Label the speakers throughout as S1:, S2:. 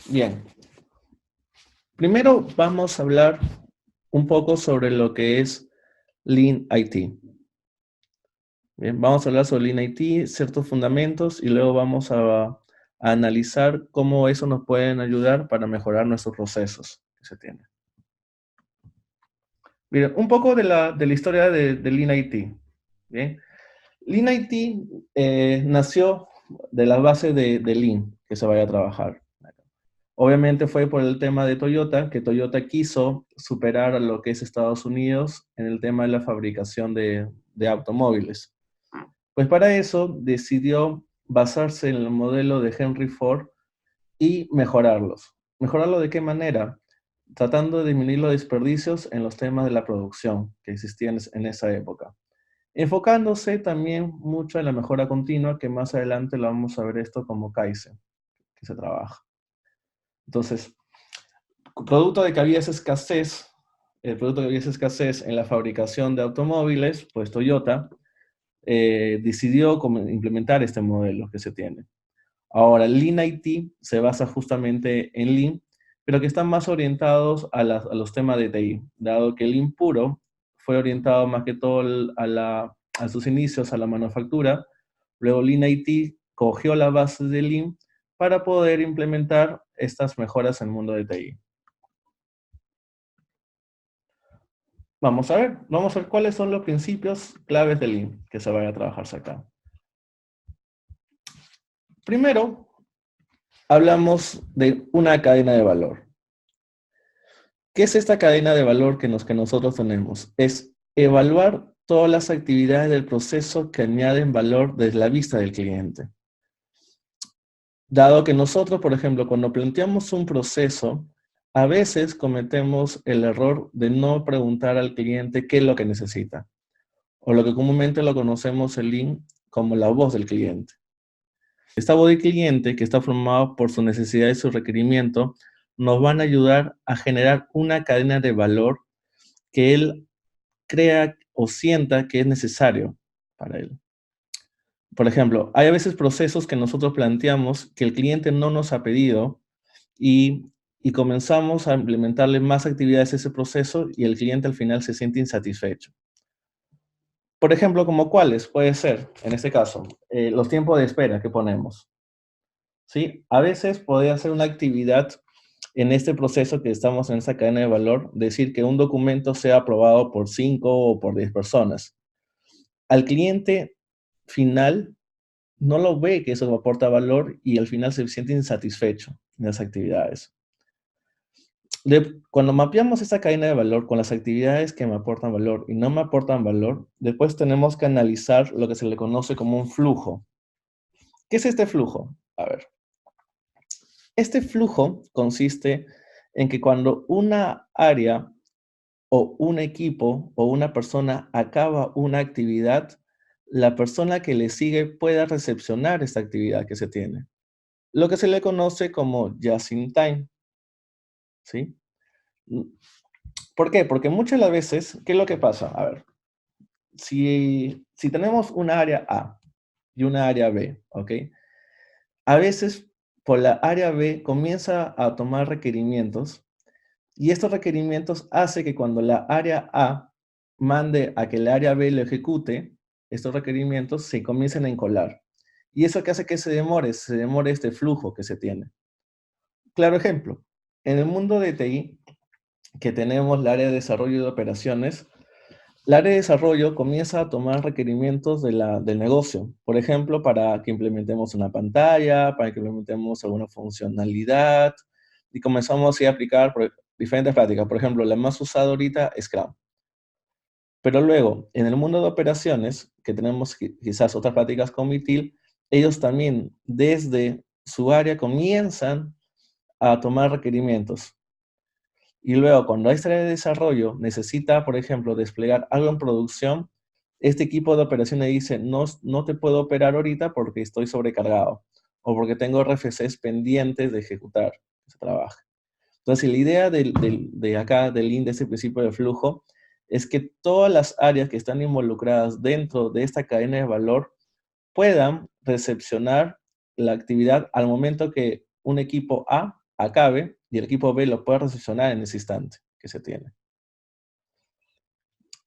S1: Bien, primero vamos a hablar un poco sobre lo que es Lean IT. Bien, vamos a hablar sobre Lean IT, ciertos fundamentos, y luego vamos a analizar cómo eso nos pueden ayudar para mejorar nuestros procesos que se tienen. Bien, un poco de la historia de Lean IT. Bien, Lean IT nació de la base de Lean que se vaya a trabajar. Obviamente fue por el tema de Toyota, que Toyota quiso superar a lo que es Estados Unidos en el tema de la fabricación de automóviles. Pues para eso decidió basarse en el modelo de Henry Ford y mejorarlos. ¿Mejorarlo de qué manera? Tratando de disminuir los desperdicios en los temas de la producción que existían en esa época. Enfocándose también mucho en la mejora continua, que más adelante lo vamos a ver esto como Kaizen, que se trabaja. Entonces, producto de que había esa escasez, el producto de que había esa escasez en la fabricación de automóviles, pues Toyota decidió implementar este modelo que se tiene. Ahora, Lean IT se basa justamente en Lean, pero que están más orientados a los temas de TI, dado que Lean puro fue orientado más que todo a sus inicios a la manufactura. Luego Lean IT cogió la base de Lean para poder implementar estas mejoras en el mundo de TI. Vamos a ver cuáles son los principios claves del Lean que se vaya a trabajarse acá. Primero, hablamos de una cadena de valor. ¿Qué es esta cadena de valor que nosotros tenemos? Es evaluar todas las actividades del proceso que añaden valor desde la vista del cliente. Dado que nosotros, por ejemplo, cuando planteamos un proceso, a veces cometemos el error de no preguntar al cliente qué es lo que necesita, o lo que comúnmente lo conocemos en Lean como la voz del cliente. Esta voz del cliente, que está formada por su necesidad y su requerimiento, nos van a ayudar a generar una cadena de valor que él crea o sienta que es necesario para él. Por ejemplo, hay a veces procesos que nosotros planteamos que el cliente no nos ha pedido y, y comenzamos a implementarle más actividades a ese proceso y el cliente al final se siente insatisfecho. Por ejemplo, ¿como cuáles? Puede ser, en este caso, los tiempos de espera que ponemos. ¿Sí? A veces podría ser una actividad en este proceso que estamos en esa cadena de valor, decir que un documento sea aprobado por 5 o por 10 personas. Al cliente final no lo ve que eso aporta valor y al final se siente insatisfecho en las actividades. Cuando mapeamos esa cadena de valor con las actividades que me aportan valor y no me aportan valor, después tenemos que analizar lo que se le conoce como un flujo. ¿Qué es este flujo? A ver, este flujo consiste en que cuando una área o un equipo o una persona acaba una actividad, la persona que le sigue pueda recepcionar esta actividad que se tiene. Lo que se le conoce como just in time, ¿sí? ¿Por qué? Porque muchas de las veces, ¿qué es lo que pasa? A ver, si tenemos una área A y una área B, ¿ok? A veces por la área B comienza a tomar requerimientos y estos requerimientos hace que cuando la área A mande a que el área B lo ejecute, estos requerimientos se comiencen a encolar. Y eso que hace que se demore este flujo que se tiene. Claro ejemplo, en el mundo de TI, que tenemos el área de desarrollo de operaciones, el área de desarrollo comienza a tomar requerimientos del negocio. Por ejemplo, para que implementemos una pantalla, para que implementemos alguna funcionalidad, y comenzamos a aplicar diferentes prácticas. Por ejemplo, la más usada ahorita es Scrum. Pero luego, en el mundo de operaciones, que tenemos quizás otras prácticas como ITIL, ellos también desde su área comienzan a tomar requerimientos. Y luego, cuando esta área de desarrollo necesita, por ejemplo, desplegar algo en producción, este equipo de operaciones dice, no, no te puedo operar ahorita porque estoy sobrecargado o porque tengo RFCs pendientes de ejecutar ese trabajo. Entonces, la idea de acá, del Lean, de ese principio de flujo, es que todas las áreas que están involucradas dentro de esta cadena de valor puedan recepcionar la actividad al momento que un equipo A acabe y el equipo B lo pueda recepcionar en ese instante que se tiene.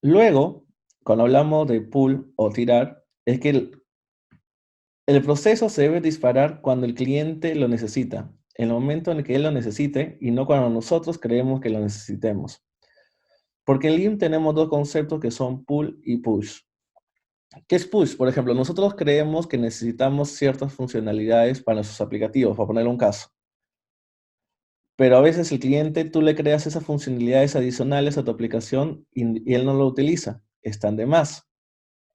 S1: Luego, cuando hablamos de pull o tirar, es que el proceso se debe disparar cuando el cliente lo necesita, en el momento en el que él lo necesite y no cuando nosotros creemos que lo necesitemos. Porque en Lean tenemos dos conceptos que son pull y push. ¿Qué es push? Por ejemplo, nosotros creemos que necesitamos ciertas funcionalidades para nuestros aplicativos, para poner un caso. Pero a veces el cliente, tú le creas esas funcionalidades adicionales a tu aplicación y él no lo utiliza. Están de más.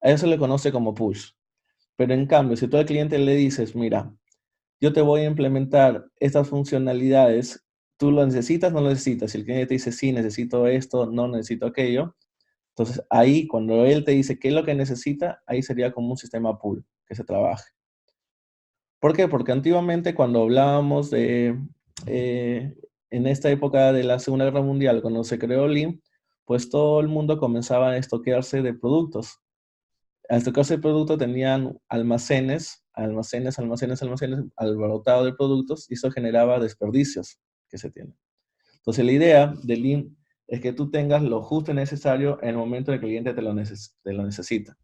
S1: A eso se le conoce como push. Pero en cambio, si tú al cliente le dices, mira, yo te voy a implementar estas funcionalidades, tú lo necesitas, no lo necesitas. Si el cliente te dice, sí, necesito esto, no necesito aquello, entonces ahí, cuando él te dice qué es lo que necesita, ahí sería como un sistema pool que se trabaje. ¿Por qué? Porque antiguamente cuando hablábamos de, en esta época de la Segunda Guerra Mundial, cuando se creó Lean, pues todo el mundo comenzaba a estoquearse de productos. Al estoquearse de productos tenían almacenes alborotados de productos y eso generaba desperdicios que se tienen. Entonces la idea de Lean es que tú tengas lo justo y necesario en el momento en que el cliente te lo necesita.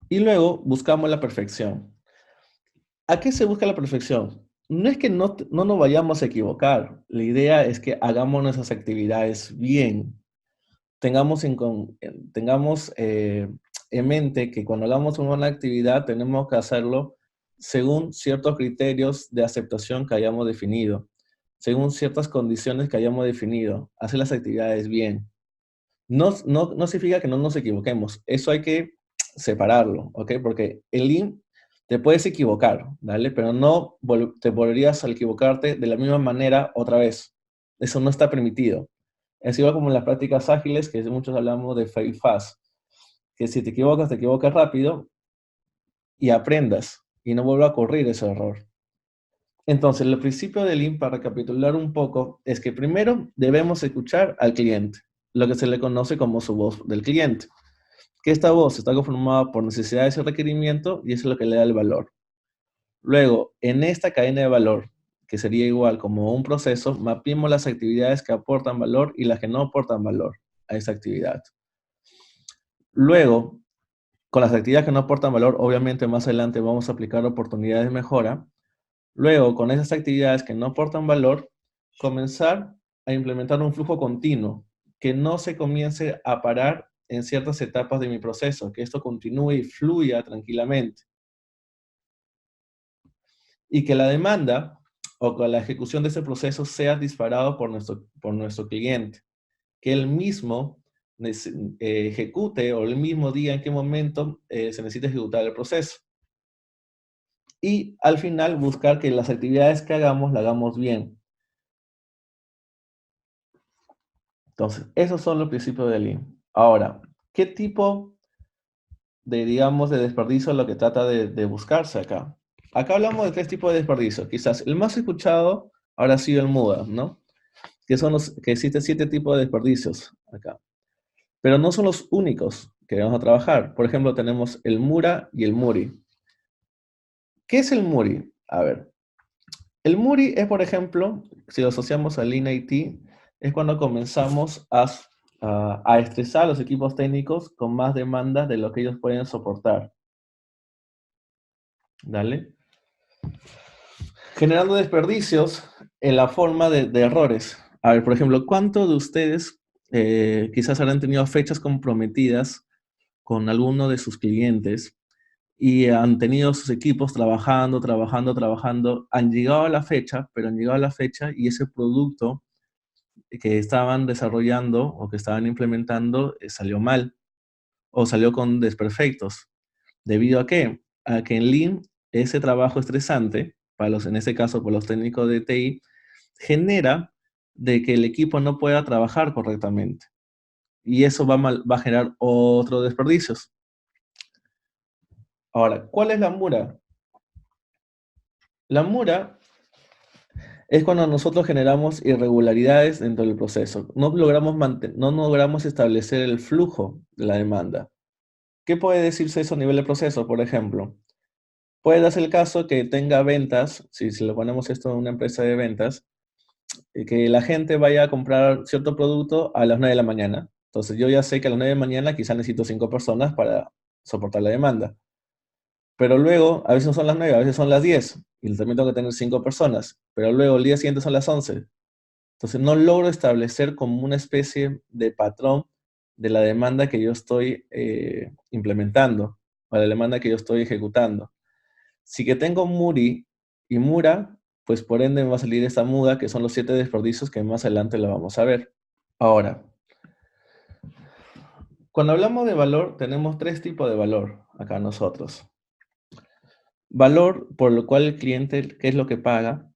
S1: Y luego buscamos la perfección. ¿A qué se busca la perfección? No es que no nos vayamos a equivocar. La idea es que hagamos nuestras actividades bien. Tengamos en mente que cuando hagamos una actividad tenemos que hacerlo según ciertos criterios de aceptación que hayamos definido, según ciertas condiciones que hayamos definido, hacer las actividades bien. No significa que no nos equivoquemos, eso hay que separarlo, ¿ok? Porque el Lean te puedes equivocar, ¿vale? Pero no te volverías a equivocarte de la misma manera otra vez. Eso no está permitido. Es igual como en las prácticas ágiles, que muchos hablamos de fail fast, que si te equivocas rápido y aprendas y no vuelva a ocurrir ese error. Entonces, el principio del Lean, para recapitular un poco, es que primero debemos escuchar al cliente, lo que se le conoce como su voz del cliente, que esta voz está conformada por necesidades y requerimiento y eso es lo que le da el valor. Luego, en esta cadena de valor, que sería igual como un proceso, mapeemos las actividades que aportan valor y las que no aportan valor a esa actividad. Luego, con las actividades que no aportan valor, obviamente más adelante vamos a aplicar oportunidades de mejora. Luego, con esas actividades que no aportan valor, comenzar a implementar un flujo continuo, que no se comience a parar en ciertas etapas de mi proceso, que esto continúe y fluya tranquilamente. Y que la demanda o que la ejecución de ese proceso sea disparado por nuestro cliente, que él mismo ejecute o el mismo día en qué momento se necesita ejecutar el proceso. Y al final buscar que las actividades que hagamos, las hagamos bien. Entonces, esos son los principios de Lean. Ahora, ¿qué tipo de, digamos, de desperdicio es lo que trata de buscarse acá? Acá hablamos de tres tipos de desperdicio. Quizás el más escuchado ahora ha sido el MUDA, ¿no? Que existen 7 tipos de desperdicios acá. Pero no son los únicos que vamos a trabajar. Por ejemplo, tenemos el MURA y el MURI. ¿Qué es el MURI? A ver, el MURI es, por ejemplo, si lo asociamos al Lean IT, es cuando comenzamos a estresar a los equipos técnicos con más demandas de lo que ellos pueden soportar. ¿Dale? Generando desperdicios en la forma de errores. A ver, por ejemplo, ¿cuántos de ustedes quizás habrán tenido fechas comprometidas con alguno de sus clientes y han tenido sus equipos trabajando, han llegado a la fecha, pero han llegado a la fecha y ese producto que estaban desarrollando o que estaban implementando salió mal o salió con desperfectos? ¿Debido a qué? A que en Lean ese trabajo estresante, en este caso para los técnicos de TI, genera de que el equipo no pueda trabajar correctamente. Y eso va a generar otros desperdicios. Ahora, ¿cuál es la MURA? La MURA es cuando nosotros generamos irregularidades dentro del proceso. No logramos establecer el flujo de la demanda. ¿Qué puede decirse eso a nivel de proceso? Por ejemplo, Puede darse el caso que tenga ventas, si le ponemos esto a una empresa de ventas, que la gente vaya a comprar cierto producto a las 9 de la mañana. Entonces yo ya sé que a las 9 de la mañana quizás necesito 5 personas para soportar la demanda. Pero luego, a veces no son las 9, a veces son las 10, y también tengo que tener 5 personas. Pero luego el día siguiente son las 11. Entonces no logro establecer como una especie de patrón de la demanda que yo estoy implementando, o la demanda que yo estoy ejecutando. Si que tengo Muri y Mura, pues por ende me va a salir esta muda, que son los 7 desperdicios que más adelante la vamos a ver. Ahora, cuando hablamos de valor, tenemos 3 tipos de valor acá nosotros. Valor por lo cual el cliente, ¿qué es lo que paga?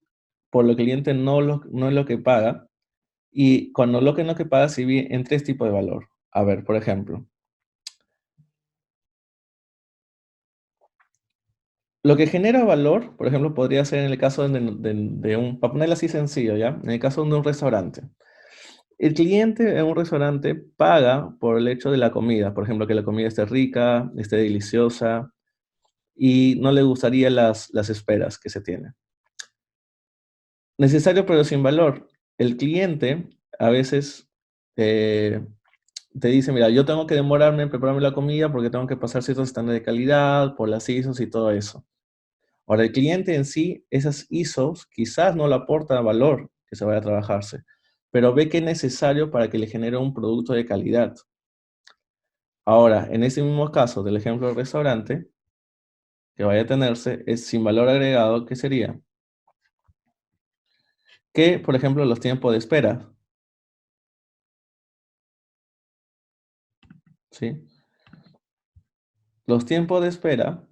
S1: Por lo que el cliente no es lo que paga. Y cuando lo que no que paga se divide en 3 tipos de valor. A ver, por ejemplo, lo que genera valor, por ejemplo, podría ser en el caso de un, para ponerlo así sencillo, ¿ya? En el caso de un restaurante. El cliente en un restaurante paga por el hecho de la comida, por ejemplo, que la comida esté rica, esté deliciosa y no le gustaría las esperas que se tiene. Necesario pero sin valor. El cliente a veces eh, te dice, mira, yo tengo que demorarme en prepararme la comida porque tengo que pasar ciertos estándares de calidad, por las ISOs y todo eso. Ahora, el cliente en sí, esas ISOs quizás no le aporta valor que se vaya a trabajarse, pero ve que es necesario para que le genere un producto de calidad. Ahora, en ese mismo caso del ejemplo del restaurante, que vaya a tenerse es sin valor agregado, ¿qué sería? Que, por ejemplo, los tiempos de espera, ¿sí? Los tiempos de espera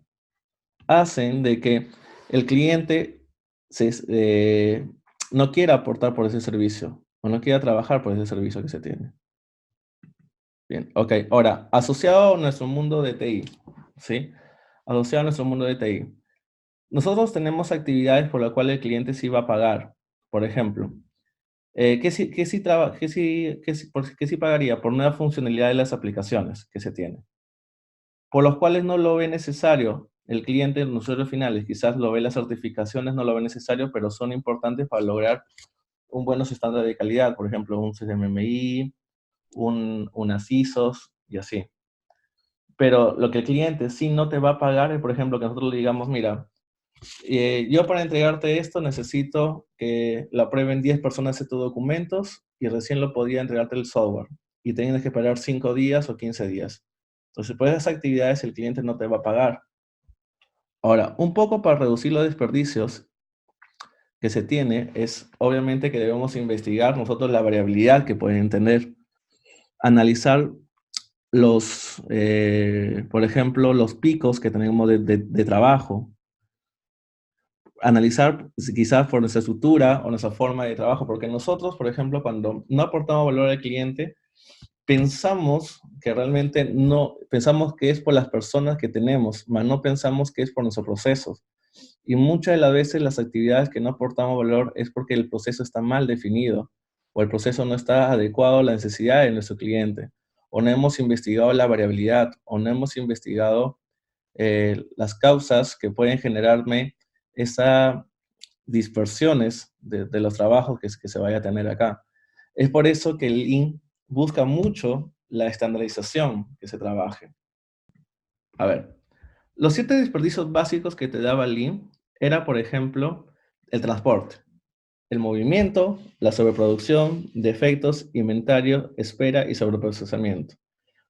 S1: hacen de que el cliente se, no quiera aportar por ese servicio o no quiera trabajar por ese servicio que se tiene. Bien, ok. Ahora, asociado a nuestro mundo de TI, ¿sí? Asociado a nuestro mundo de TI. Nosotros tenemos actividades por las cuales el cliente sí va a pagar. Por ejemplo, ¿qué sí pagaría? Por nueva funcionalidad de las aplicaciones que se tienen, por los cuales no lo ve necesario. El cliente, los usuarios finales, quizás lo ve las certificaciones, no lo ve necesario, pero son importantes para lograr un buenos estándares de calidad, por ejemplo, un CMMI, unas ISOs y así. Pero lo que el cliente sí no te va a pagar es, por ejemplo, que nosotros le digamos, mira, yo para entregarte esto necesito que lo aprueben 10 personas de tus documentos y recién lo podía entregarte el software. Y tienes que esperar 5 días o 15 días. Entonces, por esas actividades el cliente no te va a pagar. Ahora, un poco para reducir los desperdicios que se tiene es obviamente que debemos investigar nosotros la variabilidad que pueden tener, analizar por ejemplo, los picos que tenemos de trabajo, analizar quizás por nuestra estructura o nuestra forma de trabajo, porque nosotros, por ejemplo, cuando no aportamos valor al cliente, pensamos que realmente no, pensamos que es por las personas que tenemos, mas no pensamos que es por nuestros procesos. Y muchas de las veces las actividades que no aportamos valor es porque el proceso está mal definido o el proceso no está adecuado a la necesidad de nuestro cliente o no hemos investigado la variabilidad o no hemos investigado las causas que pueden generarme esas dispersiones de los trabajos que se vaya a tener acá. Es por eso que el Lean busca mucho la estandarización que se trabaje. A ver, los 7 desperdicios básicos que te daba Lean era, por ejemplo, el transporte, el movimiento, la sobreproducción, defectos, inventario, espera y sobreprocesamiento.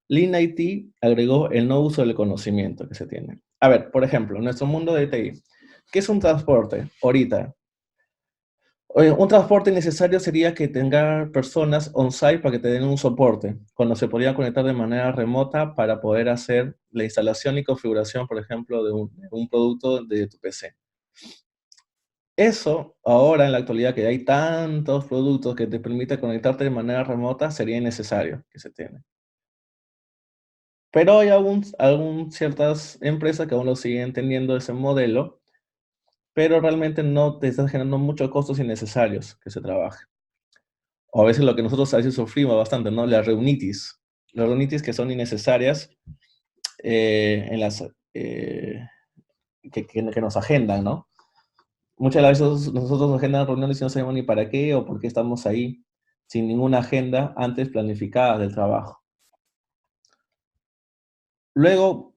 S1: Lean IT agregó el no uso del conocimiento que se tiene. A ver, por ejemplo, en nuestro mundo de TI, ¿qué es un transporte? Ahorita, un transporte necesario sería que tenga personas on-site para que te den un soporte, cuando se podía conectar de manera remota para poder hacer la instalación y configuración, por ejemplo, de un producto de tu PC. Eso, ahora en la actualidad que hay tantos productos que te permiten conectarte de manera remota, sería innecesario que se tiene. Pero hay ciertas empresas que aún lo siguen teniendo ese modelo, pero realmente no te están generando muchos costos innecesarios que se trabaje. O a veces lo que nosotros a veces sufrimos bastante, ¿no? Las reunitis que son innecesarias en las, que nos agendan, ¿no? Muchas veces nosotros nos agendan reuniones y no sabemos ni para qué o por qué estamos ahí, sin ninguna agenda antes planificada del trabajo. Luego,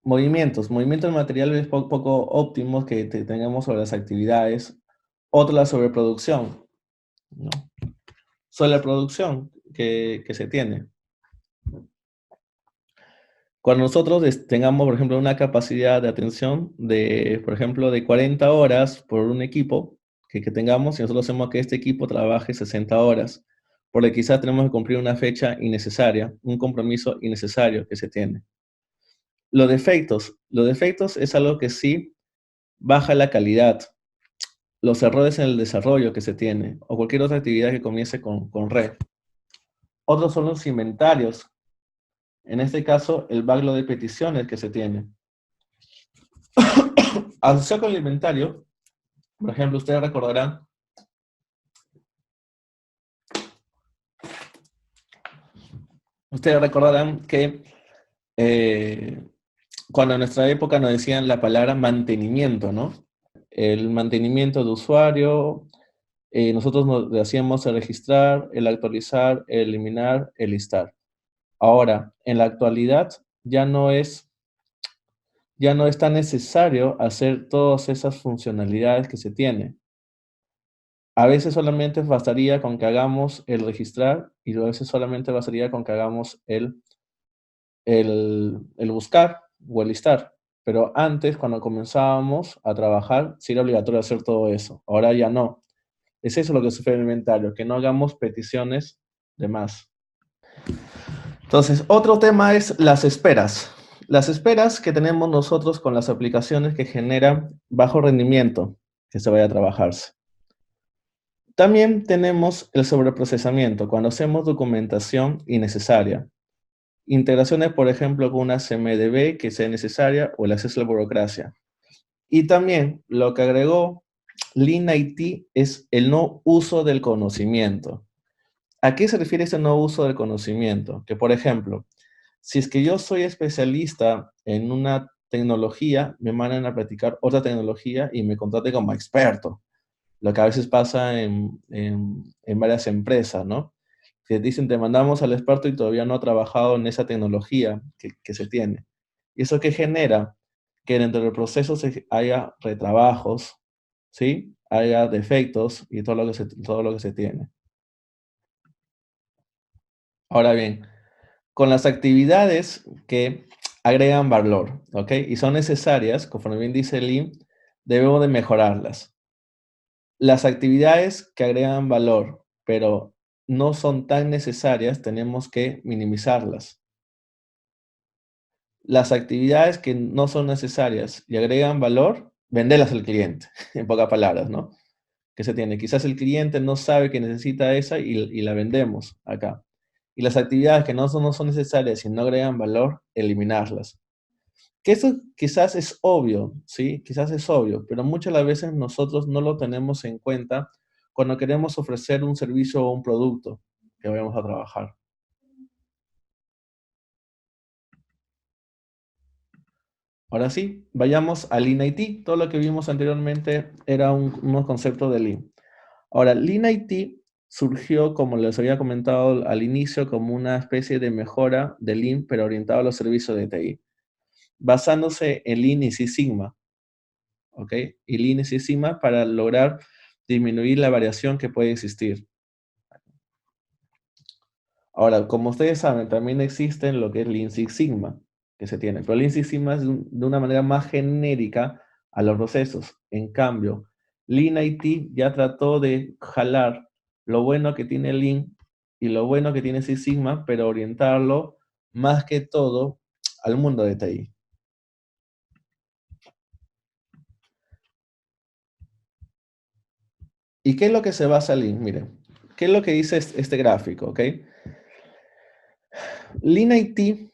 S1: movimientos materiales poco óptimos que tengamos sobre las actividades. Otra, la sobreproducción, ¿no? Sobre la producción que se tiene. Cuando nosotros tengamos, por ejemplo, una capacidad de atención de, por ejemplo, de 40 horas por un equipo que tengamos, y nosotros hacemos que este equipo trabaje 60 horas, porque quizás tenemos que cumplir una fecha innecesaria, un compromiso innecesario que se tiene. Los defectos es algo que sí baja la calidad, los errores en el desarrollo que se tiene, o cualquier otra actividad que comience con red. Otros son los inventarios, en este caso el backlog de peticiones que se tiene. Asociado con el inventario, por ejemplo, ustedes recordarán que cuando en nuestra época nos decían la palabra mantenimiento, ¿no? El mantenimiento de usuario, nosotros nos hacíamos el registrar, el actualizar, el eliminar, el listar. Ahora, en la actualidad ya no es tan necesario hacer todas esas funcionalidades que se tiene. A veces solamente bastaría con que hagamos el registrar y a veces solamente bastaría con que hagamos el buscar o el listar. Pero antes, cuando comenzábamos a trabajar, sí era obligatorio hacer todo eso. Ahora ya no. Es eso lo que sufre el inventario, que no hagamos peticiones de más. Entonces, otro tema es las esperas. Las esperas que tenemos nosotros con las aplicaciones que generan bajo rendimiento que se vaya a trabajarse. También tenemos el sobreprocesamiento, cuando hacemos documentación innecesaria. Integraciones, por ejemplo, con una CMDB que sea necesaria o el acceso a la burocracia. Y también lo que agregó Lean IT es el no uso del conocimiento. ¿A qué se refiere ese no uso del conocimiento? Que, por ejemplo, si es que yo soy especialista en una tecnología, me mandan a practicar otra tecnología y me contraten como experto. Lo que a veces pasa en varias empresas, ¿no? Que dicen, te mandamos al experto y todavía no ha trabajado en esa tecnología que se tiene. ¿Y eso qué genera? Que dentro del proceso haya retrabajos, ¿sí? Haya defectos y todo lo que se tiene. Ahora bien, con las actividades que agregan valor, ¿ok? Y son necesarias, conforme bien dice Lee, debemos de mejorarlas. Las actividades que agregan valor, pero no son tan necesarias, tenemos que minimizarlas. Las actividades que no son necesarias y agregan valor, venderlas al cliente, en pocas palabras, ¿no? Que se tiene. Quizás el cliente no sabe que necesita esa y la vendemos acá. Y las actividades que no son necesarias y no agregan valor, eliminarlas. Que eso quizás es obvio, ¿sí? Quizás es obvio, pero muchas las veces nosotros no lo tenemos en cuenta cuando queremos ofrecer un servicio o un producto que vayamos a trabajar. Ahora sí, vayamos a Lean IT. Todo lo que vimos anteriormente era unos conceptos de Lean. Ahora, Lean IT surgió, como les había comentado al inicio, como una especie de mejora de Lean, pero orientado a los servicios de TI, basándose en Lean y Six Sigma, ¿ok? Y Lean y Six Sigma para lograr disminuir la variación que puede existir. Ahora, como ustedes saben, también existen lo que es Lean Six Sigma, que se tiene, pero Lean Six Sigma es de una manera más genérica a los procesos. En cambio, Lean IT ya trató de jalar lo bueno que tiene Lean y lo bueno que tiene Six Sigma, pero orientarlo más que todo al mundo de TI. ¿Y qué es lo que se basa Lean? Miren, ¿qué es lo que dice este gráfico? ¿Ok? Lean IT,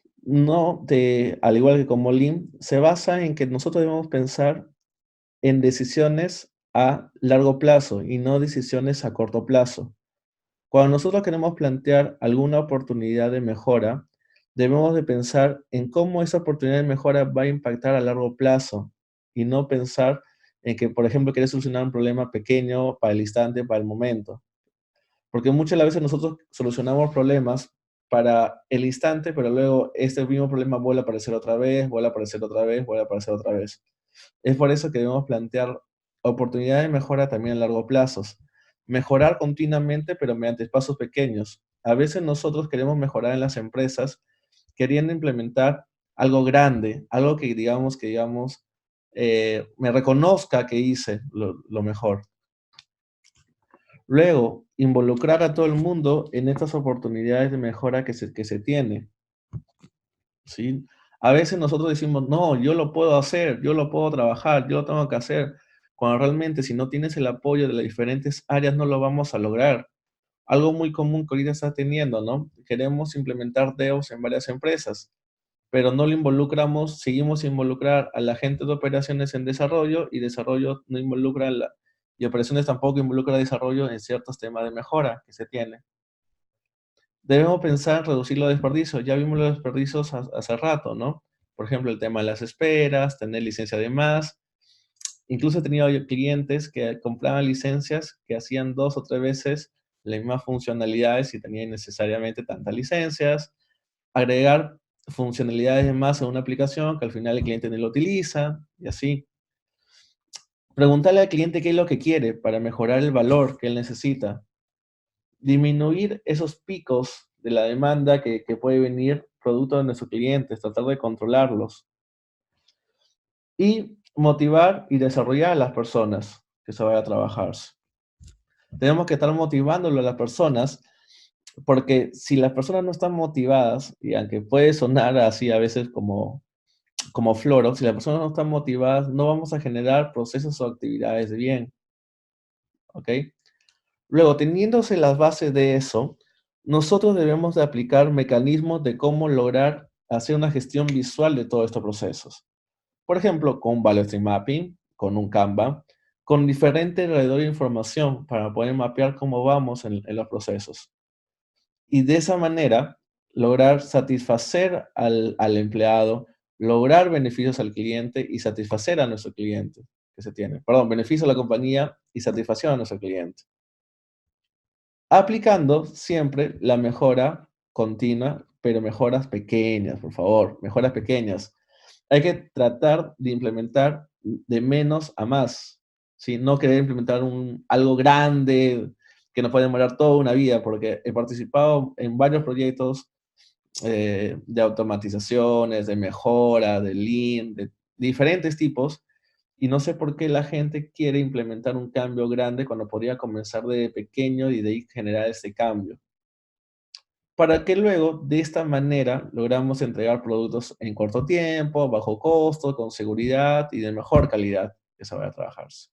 S1: al igual que como Lean, se basa en que nosotros debemos pensar en decisiones a largo plazo y no decisiones a corto plazo. Cuando nosotros queremos plantear alguna oportunidad de mejora, debemos de pensar en cómo esa oportunidad de mejora va a impactar a largo plazo y no pensar en que, por ejemplo, quieres solucionar un problema pequeño para el instante, para el momento. Porque muchas de las veces nosotros solucionamos problemas para el instante, pero luego este mismo problema vuelve a aparecer otra vez, vuelve a aparecer otra vez, vuelve a aparecer otra vez. Es por eso que debemos plantear oportunidades de mejora también a largo plazo. Mejorar continuamente, pero mediante pasos pequeños. A veces nosotros queremos mejorar en las empresas queriendo implementar algo grande, algo que me reconozca que hice lo mejor. Luego, involucrar a todo el mundo en estas oportunidades de mejora que se tiene, ¿sí? A veces nosotros decimos, no, yo lo puedo hacer, yo lo puedo trabajar, yo lo tengo que hacer, cuando realmente si no tienes el apoyo de las diferentes áreas no lo vamos a lograr. Algo muy común que ahorita está teniendo, ¿no? Queremos implementar DevOps en varias empresas, pero no lo involucramos, seguimos sin involucrar a la gente de operaciones en desarrollo y desarrollo no involucra y operaciones tampoco involucra desarrollo en ciertos temas de mejora que se tiene. Debemos pensar en reducir los desperdicios. Ya vimos los desperdicios hace rato, ¿no? Por ejemplo, el tema de las esperas, tener licencia de más. Incluso he tenido yo clientes que compraban licencias que hacían 2 o 3 veces las mismas funcionalidades y tenían necesariamente tantas licencias. Agregar funcionalidades de más a una aplicación que al final el cliente no lo utiliza y así. Preguntarle al cliente qué es lo que quiere para mejorar el valor que él necesita. Disminuir esos picos de la demanda que puede venir producto de nuestros clientes, tratar de controlarlos. Y motivar y desarrollar a las personas que se vayan a trabajar. Tenemos que estar motivándolo a las personas, porque si las personas no están motivadas, y aunque puede sonar así a veces como floro, si las personas no están motivadas, no vamos a generar procesos o actividades de bien, ¿ok? Luego, teniéndose las bases de eso, nosotros debemos de aplicar mecanismos de cómo lograr hacer una gestión visual de todos estos procesos. Por ejemplo, con un Value Stream Mapping, con un Canva, con diferente alrededor de información para poder mapear cómo vamos en los procesos. Y de esa manera, lograr satisfacer al empleado, lograr beneficios al cliente y satisfacer a nuestro cliente que se tiene. Perdón, beneficio a la compañía y satisfacción a nuestro cliente. Aplicando siempre la mejora continua, pero mejoras pequeñas, por favor, mejoras pequeñas. Hay que tratar de implementar de menos a más, ¿sí? No querer implementar algo grande que nos puede demorar toda una vida, porque he participado en varios proyectos de automatizaciones, de mejora, de Lean, de diferentes tipos, y no sé por qué la gente quiere implementar un cambio grande cuando podría comenzar de pequeño y de ahí generar ese cambio. Para que luego, de esta manera, logramos entregar productos en corto tiempo, bajo costo, con seguridad y de mejor calidad que se vaya a trabajarse.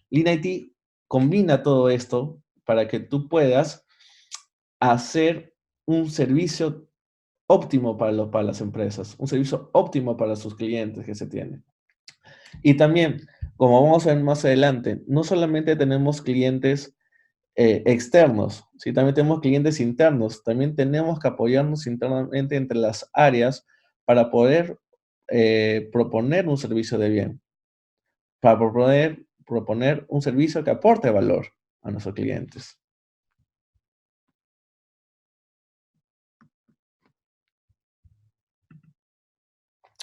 S1: Lean IT combina todo esto para que tú puedas hacer un servicio óptimo para las empresas, un servicio óptimo para sus clientes que se tienen. Y también, como vamos a ver más adelante, no solamente tenemos clientes externos, ¿sí? También tenemos clientes internos, también tenemos que apoyarnos internamente entre las áreas para poder proponer un servicio de bien, para proponer un servicio que aporte valor a nuestros clientes.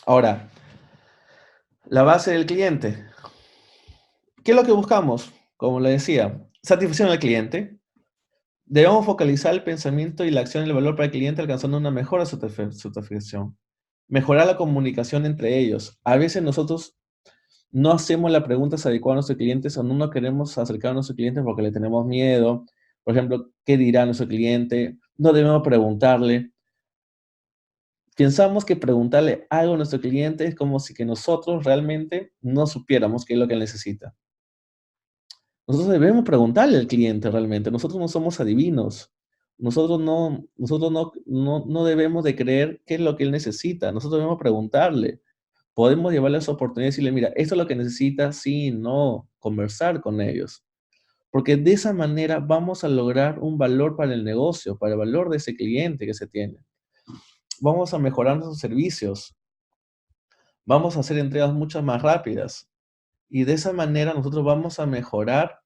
S1: Ahora, la base del cliente. ¿Qué es lo que buscamos? Como le decía, satisfacción al cliente. Debemos focalizar el pensamiento y la acción en el valor para el cliente alcanzando una mejor satisfacción. Mejorar la comunicación entre ellos. A veces nosotros no hacemos las preguntas adecuadas a nuestros clientes o no nos queremos acercar a nuestros clientes porque le tenemos miedo. Por ejemplo, ¿qué dirá nuestro cliente? No debemos preguntarle. Pensamos que preguntarle algo a nuestro cliente es como si que nosotros realmente no supiéramos qué es lo que él necesita. Nosotros debemos preguntarle al cliente realmente. Nosotros no somos adivinos. Nosotros no debemos de creer qué es lo que él necesita. Nosotros debemos preguntarle. Podemos llevarle esa oportunidad y decirle, mira, esto es lo que necesita, sí, no, conversar con ellos. Porque de esa manera vamos a lograr un valor para el negocio, para el valor de ese cliente que se tiene. Vamos a mejorar nuestros servicios. vamos a hacer entregas mucho más rápidas. Y de esa manera nosotros vamos a mejorar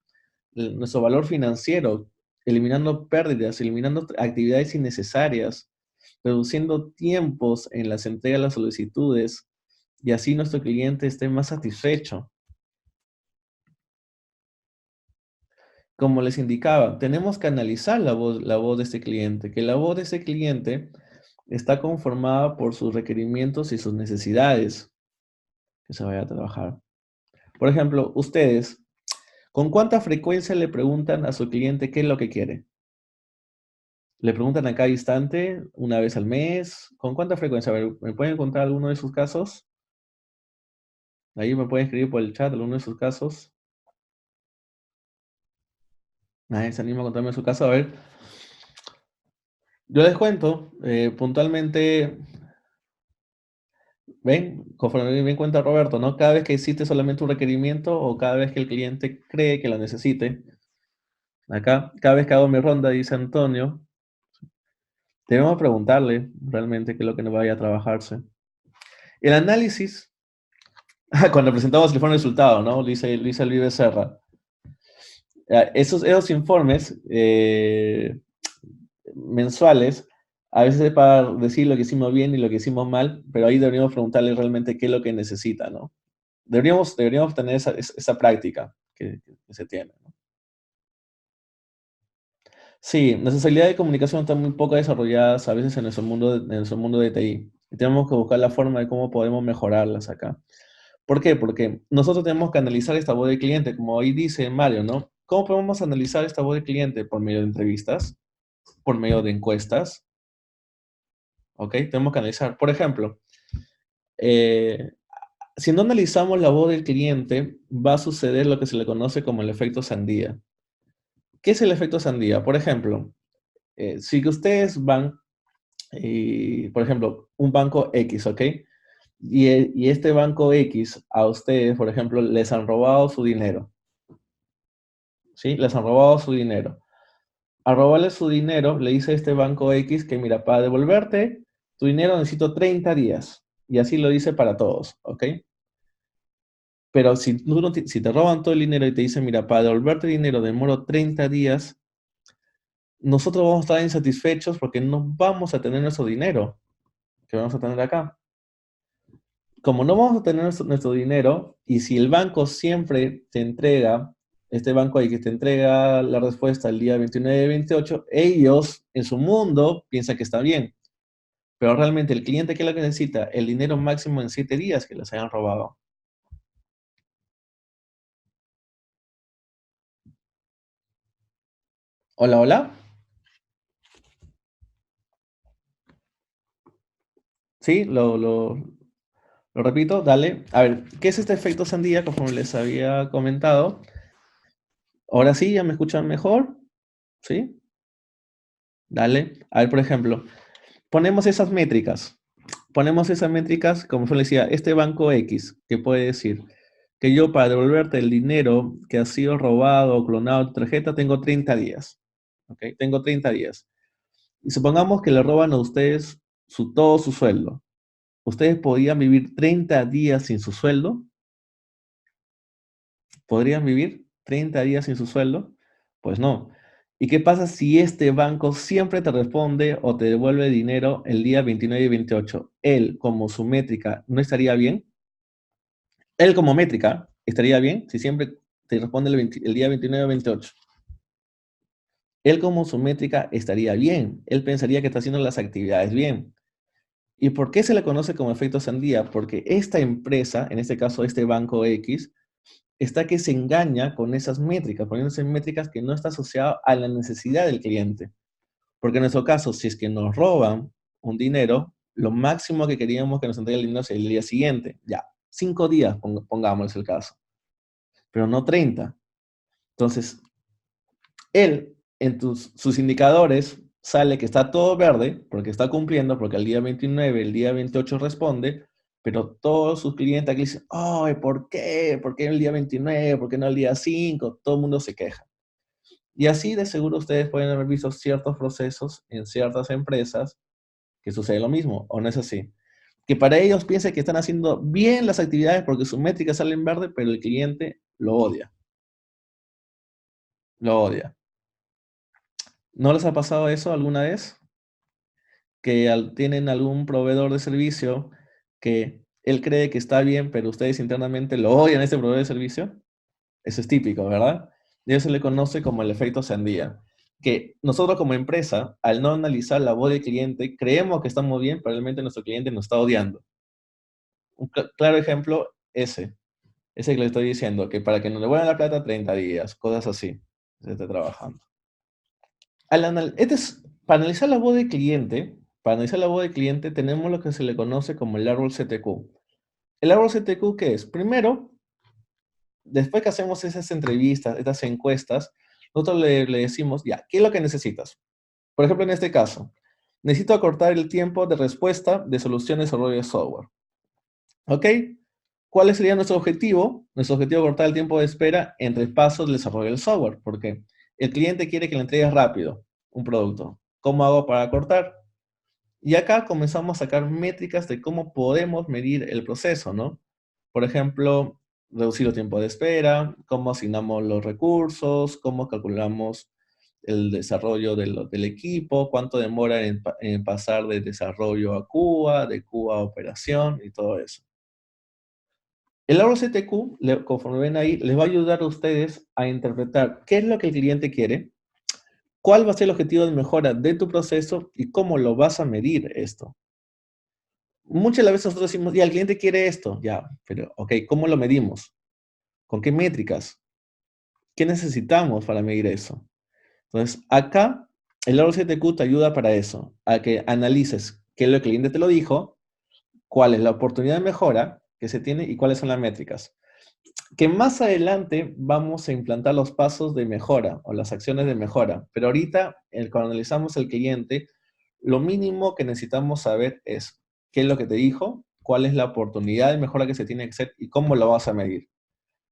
S1: nuestro valor financiero, eliminando pérdidas, eliminando actividades innecesarias, reduciendo tiempos en las entregas de las solicitudes y así nuestro cliente esté más satisfecho. Como les indicaba, tenemos que analizar la voz de este cliente, que la voz de este cliente está conformada por sus requerimientos y sus necesidades que se vaya a trabajar. Por ejemplo, ustedes, ¿con cuánta frecuencia le preguntan a su cliente qué es lo que quiere? ¿Le preguntan a cada instante, una vez al mes? ¿Con cuánta frecuencia? A ver, ¿me pueden contar alguno de sus casos? Ahí me pueden escribir por el chat alguno de sus casos. Nadie se anima a contarme su caso. A ver, yo les cuento puntualmente. Ven, conforme bien cuenta Roberto, ¿no? Cada vez que existe solamente un requerimiento o cada vez que el cliente cree que lo necesite. Acá, cada vez que hago mi ronda, dice Antonio, debemos preguntarle realmente qué es lo que nos vaya a trabajarse. El análisis, cuando presentamos el informe de resultado, ¿no? Luisa Luis Becerra. Esos informes mensuales, a veces es para decir lo que hicimos bien y lo que hicimos mal, pero ahí deberíamos preguntarle realmente qué es lo que necesita, ¿no? Deberíamos tener esa práctica que se tiene, ¿no? Sí, nuestras habilidades de comunicación están muy poco desarrolladas a veces en nuestro mundo de TI. Y tenemos que buscar la forma de cómo podemos mejorarlas acá. ¿Por qué? Porque nosotros tenemos que analizar esta voz del cliente, como ahí dice Mario, ¿no? ¿Cómo podemos analizar esta voz del cliente? Por medio de entrevistas, por medio de encuestas, ¿ok? Tenemos que analizar. Por ejemplo, eh, si no analizamos la voz del cliente, va a suceder lo que se le conoce como el efecto sandía. ¿Qué es el efecto sandía? Por ejemplo, si que ustedes van, por ejemplo, un banco X, ¿ok? Y este banco X a ustedes, por ejemplo, les han robado su dinero, ¿sí? Les han robado su dinero. Al robarle su dinero, le dice este banco X que, mira, para devolverte tu dinero necesito 30 días. Y así lo dice para todos, ¿ok? Pero si te roban todo el dinero y te dicen, mira, para devolverte dinero demoro 30 días, nosotros vamos a estar insatisfechos porque no vamos a tener nuestro dinero que vamos a tener acá. Como no vamos a tener nuestro dinero, y si el banco siempre te entrega, este banco ahí que te entrega la respuesta el día 29 y 28, ellos en su mundo piensan que está bien. Pero realmente el cliente, ¿qué es lo que necesita? El dinero máximo en 7 días que les hayan robado. Hola, hola. Sí, lo repito, dale. A ver, ¿qué es este efecto sandía? Como les había comentado. Ahora sí, ¿ya me escuchan mejor? ¿Sí? Dale. A ver, por ejemplo, ponemos esas métricas. Ponemos esas métricas, como yo le decía, este banco X, que puede decir que yo para devolverte el dinero que ha sido robado o clonado de tu tarjeta tengo 30 días. ¿Ok? Tengo 30 días. Y supongamos que le roban a ustedes todo su sueldo. ¿Ustedes podían vivir 30 días sin su sueldo? ¿Podrían vivir 30 días sin su sueldo? Pues no. ¿Y qué pasa si este banco siempre te responde o te devuelve dinero el día 29 y 28? Él, como su métrica, ¿no estaría bien? Él, como métrica, ¿estaría bien si siempre te responde el día 29 o 28? Él, como su métrica, estaría bien. Él pensaría que está haciendo las actividades bien. ¿Y por qué se le conoce como efecto sandía? Porque esta empresa, en este caso este banco X, está que se engaña con esas métricas, poniéndose métricas que no está asociado a la necesidad del cliente. Porque en nuestro caso, si es que nos roban un dinero, lo máximo que queríamos que nos entregue el dinero sería el día siguiente. Ya, 5 días, pongamos el caso, pero no 30. Entonces, él, en sus indicadores, sale que está todo verde, porque está cumpliendo, porque el día 29, el día 28 responde, pero todos sus clientes aquí dicen, ay, ¿por qué? ¿Por qué el día 29? ¿Por qué no el día 5? Todo el mundo se queja. Y así de seguro ustedes pueden haber visto ciertos procesos en ciertas empresas que sucede lo mismo, ¿o no es así? Que para ellos piensen que están haciendo bien las actividades porque sus métricas salen verde, pero el cliente lo odia. Lo odia. ¿No les ha pasado eso alguna vez? Que tienen algún proveedor de servicio que él cree que está bien, pero ustedes internamente lo odian a ese proveedor de servicio. Eso es típico, ¿verdad? Y eso se le conoce como el efecto sandía. Que nosotros como empresa, al no analizar la voz del cliente, creemos que estamos bien, pero realmente nuestro cliente nos está odiando. Un claro ejemplo, ese que le estoy diciendo, que para que nos devuelvan la plata, 30 días, cosas así, se está trabajando. Para analizar la voz del cliente, tenemos lo que se le conoce como el árbol CTQ. ¿El árbol CTQ qué es? Primero, después que hacemos esas entrevistas, estas encuestas, nosotros le decimos, ya, ¿qué es lo que necesitas? Por ejemplo, en este caso, necesito acortar el tiempo de respuesta de soluciones de desarrollo de software. ¿Ok? ¿Cuál sería nuestro objetivo? Nuestro objetivo es cortar el tiempo de espera entre pasos del desarrollo del software, porque el cliente quiere que le entregues rápido un producto. ¿Cómo hago para cortar? Y acá comenzamos a sacar métricas de cómo podemos medir el proceso, ¿no? Por ejemplo, reducir el tiempo de espera, cómo asignamos los recursos, cómo calculamos el desarrollo del equipo, cuánto demora en pasar de desarrollo a QA, de QA a operación y todo eso. El RCTQ, conforme ven ahí, les va a ayudar a ustedes a interpretar qué es lo que el cliente quiere, cuál va a ser el objetivo de mejora de tu proceso y cómo lo vas a medir esto. Muchas de las veces nosotros decimos, ya, el cliente quiere esto, ya, pero, ok, ¿cómo lo medimos? ¿Con qué métricas? ¿Qué necesitamos para medir eso? Entonces, acá, el RCTQ te ayuda para eso, a que analices qué es lo que el cliente te lo dijo, cuál es la oportunidad de mejora que se tiene y cuáles son las métricas. Que más adelante vamos a implantar los pasos de mejora o las acciones de mejora, pero ahorita, cuando analizamos el cliente, lo mínimo que necesitamos saber es qué es lo que te dijo, cuál es la oportunidad de mejora que se tiene que hacer y cómo lo vas a medir.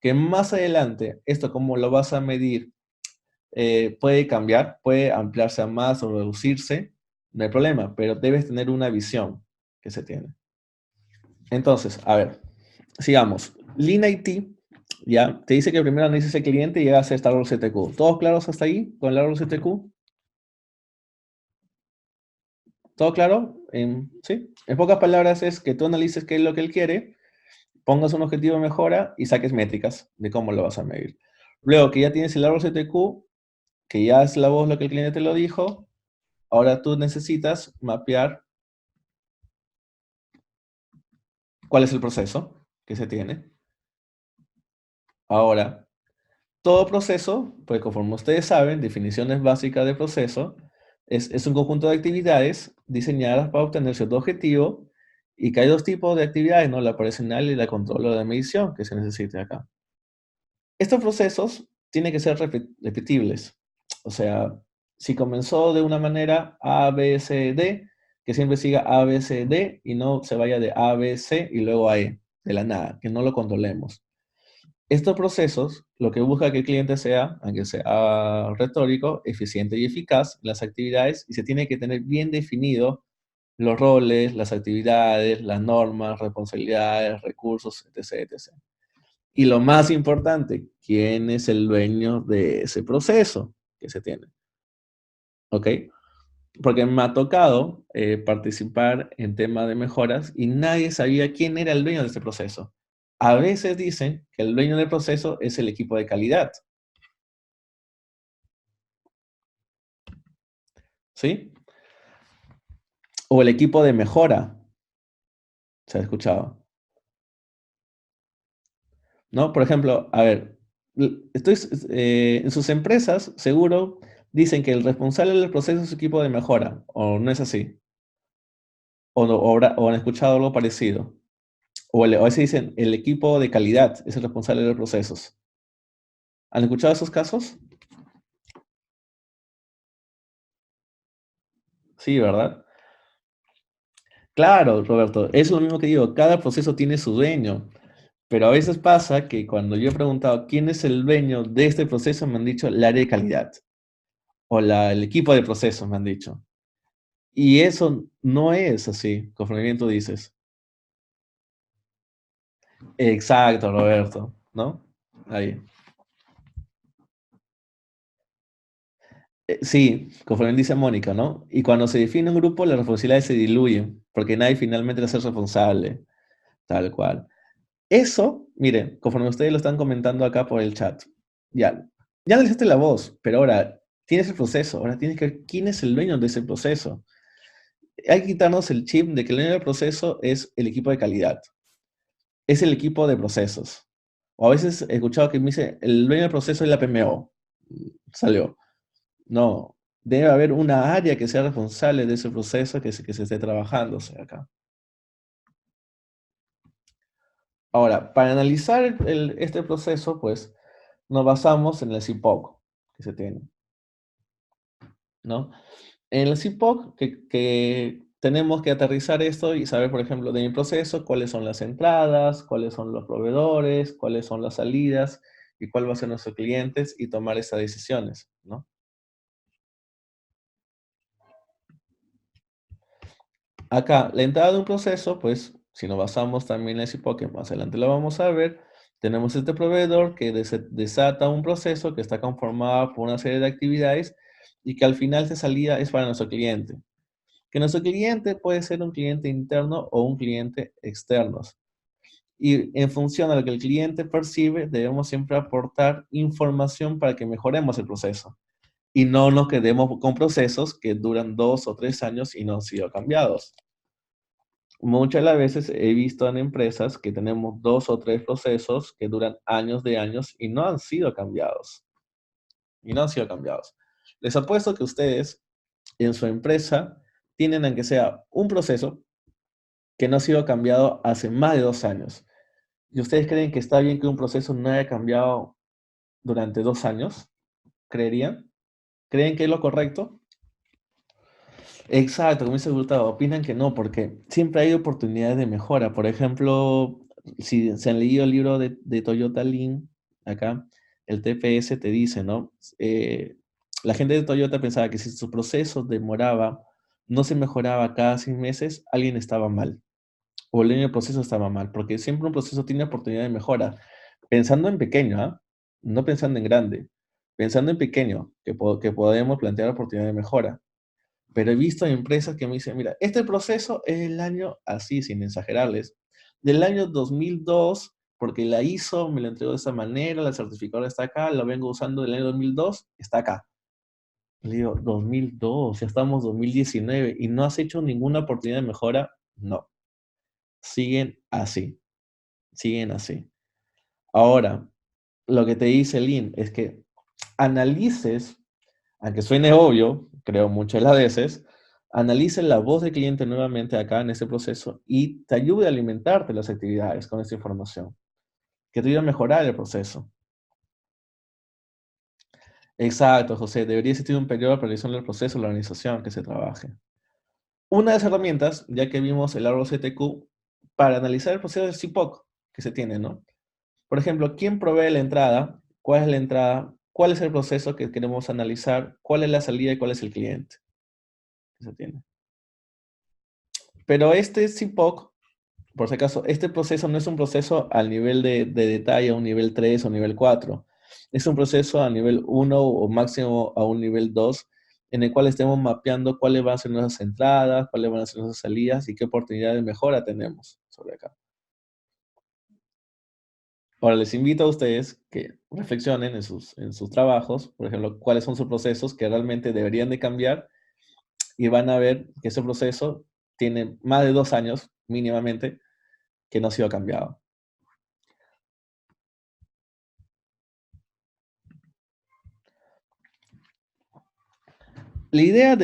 S1: Que más adelante, esto cómo lo vas a medir puede cambiar, puede ampliarse a más o reducirse, no hay problema, pero debes tener una visión que se tiene. Entonces, a ver, sigamos. Lean IT, ya, te dice que primero analices el cliente y llegas a este árbol CTQ. ¿Todos claros hasta ahí con el árbol CTQ? ¿Todo claro? ¿Sí? En pocas palabras es que tú analices qué es lo que él quiere, pongas un objetivo de mejora y saques métricas de cómo lo vas a medir. Luego que ya tienes el árbol CTQ, que ya es la voz lo que el cliente te lo dijo, ahora tú necesitas mapear cuál es el proceso que se tiene. Ahora, todo proceso, pues conforme ustedes saben, definiciones básicas de proceso, es un conjunto de actividades diseñadas para obtener cierto objetivo y que hay dos tipos de actividades, ¿no? La operacional y la control o de medición que se necesita acá. Estos procesos tienen que ser repetibles. O sea, si comenzó de una manera A, B, C, D, que siempre siga A, B, C, D y no se vaya de A, B, C y luego a E, de la nada, que no lo controlemos. Estos procesos, lo que busca que el cliente sea, aunque sea retórico, eficiente y eficaz en las actividades, y se tiene que tener bien definido los roles, las actividades, las normas, responsabilidades, recursos, etc., etc. Y lo más importante, ¿quién es el dueño de ese proceso que se tiene? ¿Ok? Porque me ha tocado participar en temas de mejoras y nadie sabía quién era el dueño de ese proceso. A veces dicen que el dueño del proceso es el equipo de calidad, ¿sí? O el equipo de mejora, se ha escuchado, ¿no? Por ejemplo, a ver, en sus empresas seguro dicen que el responsable del proceso es su equipo de mejora, o no es así, o han escuchado algo parecido, o a veces dicen el equipo de calidad es el responsable de los procesos. ¿Han escuchado esos casos? Sí, ¿verdad? Claro, Roberto, es lo mismo que digo, cada proceso tiene su dueño, pero a veces pasa que cuando yo he preguntado quién es el dueño de este proceso, me han dicho el área de calidad o el equipo de procesos, me han dicho. Y eso no es así, conforme bien tú dices. Exacto, Roberto, ¿no? Ahí. Sí, conforme dice Mónica, ¿no? Y cuando se define un grupo, las responsabilidades se diluyen, porque nadie finalmente es responsable, tal cual. Eso, miren, conforme ustedes lo están comentando acá por el chat, ya, ya analizaste la voz, pero ahora tienes el proceso, ahora tienes que ver quién es el dueño de ese proceso. Hay que quitarnos el chip de que el dueño del proceso es el equipo de calidad, es el equipo de procesos. O a veces he escuchado que me dice, el dueño del proceso es la PMO. Salió. No, debe haber una área que sea responsable de ese proceso que se esté trabajando acá. Ahora, para analizar este proceso, pues nos basamos en el CIPOC que se tiene, ¿no? En el CIPOC que tenemos que aterrizar esto y saber, por ejemplo, de mi proceso, cuáles son las entradas, cuáles son los proveedores, cuáles son las salidas y cuál va a ser nuestros clientes y tomar esas decisiones, ¿no? Acá, la entrada de un proceso, pues, si nos basamos también en el CIPOC, que más adelante lo vamos a ver, tenemos este proveedor que desata un proceso que está conformado por una serie de actividades y que al final esa salida es para nuestro cliente. Que nuestro cliente puede ser un cliente interno o un cliente externo. Y en función a lo que el cliente percibe, debemos siempre aportar información para que mejoremos el proceso. Y no nos quedemos con procesos que duran 2 o 3 años y no han sido cambiados. Muchas de las veces he visto en empresas que tenemos 2 o 3 procesos que duran años de años y no han sido cambiados. Y no han sido cambiados. Les apuesto que ustedes en su empresa tienen aunque sea un proceso que no ha sido cambiado hace más de 2 años. ¿Y ustedes creen que está bien que un proceso no haya cambiado durante 2 años? ¿Creerían? ¿Creen que es lo correcto? Exacto, como dice Gustavo, opinan que no, porque siempre hay oportunidades de mejora. Por ejemplo, si se han leído el libro de Toyota Lean, acá, el TPS te dice, ¿no? La gente de Toyota pensaba que si su proceso demoraba, no se mejoraba cada 6 meses, alguien estaba mal, o el proceso estaba mal, porque siempre un proceso tiene oportunidad de mejora. Pensando en pequeño, ¿ah? No pensando en grande, pensando en pequeño, que podemos plantear oportunidad de mejora. Pero he visto empresas que me dicen, mira, este proceso es el año, así, sin exagerarles, del año 2002, porque la ISO me la entregó de esa manera, la certificadora está acá, la vengo usando del año 2002, está acá. Le digo, 2002, ya estamos 2019 y no has hecho ninguna oportunidad de mejora. No, siguen así, siguen así. Ahora, lo que te dice Lynn es que analices, aunque suene obvio, creo muchas de las veces, analice la voz del cliente nuevamente acá en este proceso y te ayude a alimentarte las actividades con esta información, que te ayude a mejorar el proceso. Exacto, José, debería existir un periodo de previsión del proceso de la organización que se trabaje. Una de las herramientas, ya que vimos el árbol CTQ, para analizar el proceso de CIPOC que se tiene, ¿no? Por ejemplo, ¿quién provee la entrada? ¿Cuál es la entrada? ¿Cuál es el proceso que queremos analizar? ¿Cuál es la salida y cuál es el cliente que se tiene? Pero este CIPOC, por si acaso, este proceso no es un proceso al nivel de detalle, a un nivel 3 o nivel 4. Es un proceso a nivel 1 o máximo a un nivel 2, en el cual estemos mapeando cuáles van a ser nuestras entradas, cuáles van a ser nuestras salidas y qué oportunidades de mejora tenemos sobre acá. Ahora les invito a ustedes que reflexionen en sus trabajos, por ejemplo, cuáles son sus procesos que realmente deberían de cambiar y van a ver que ese proceso tiene más de 2 años mínimamente que no ha sido cambiado. La idea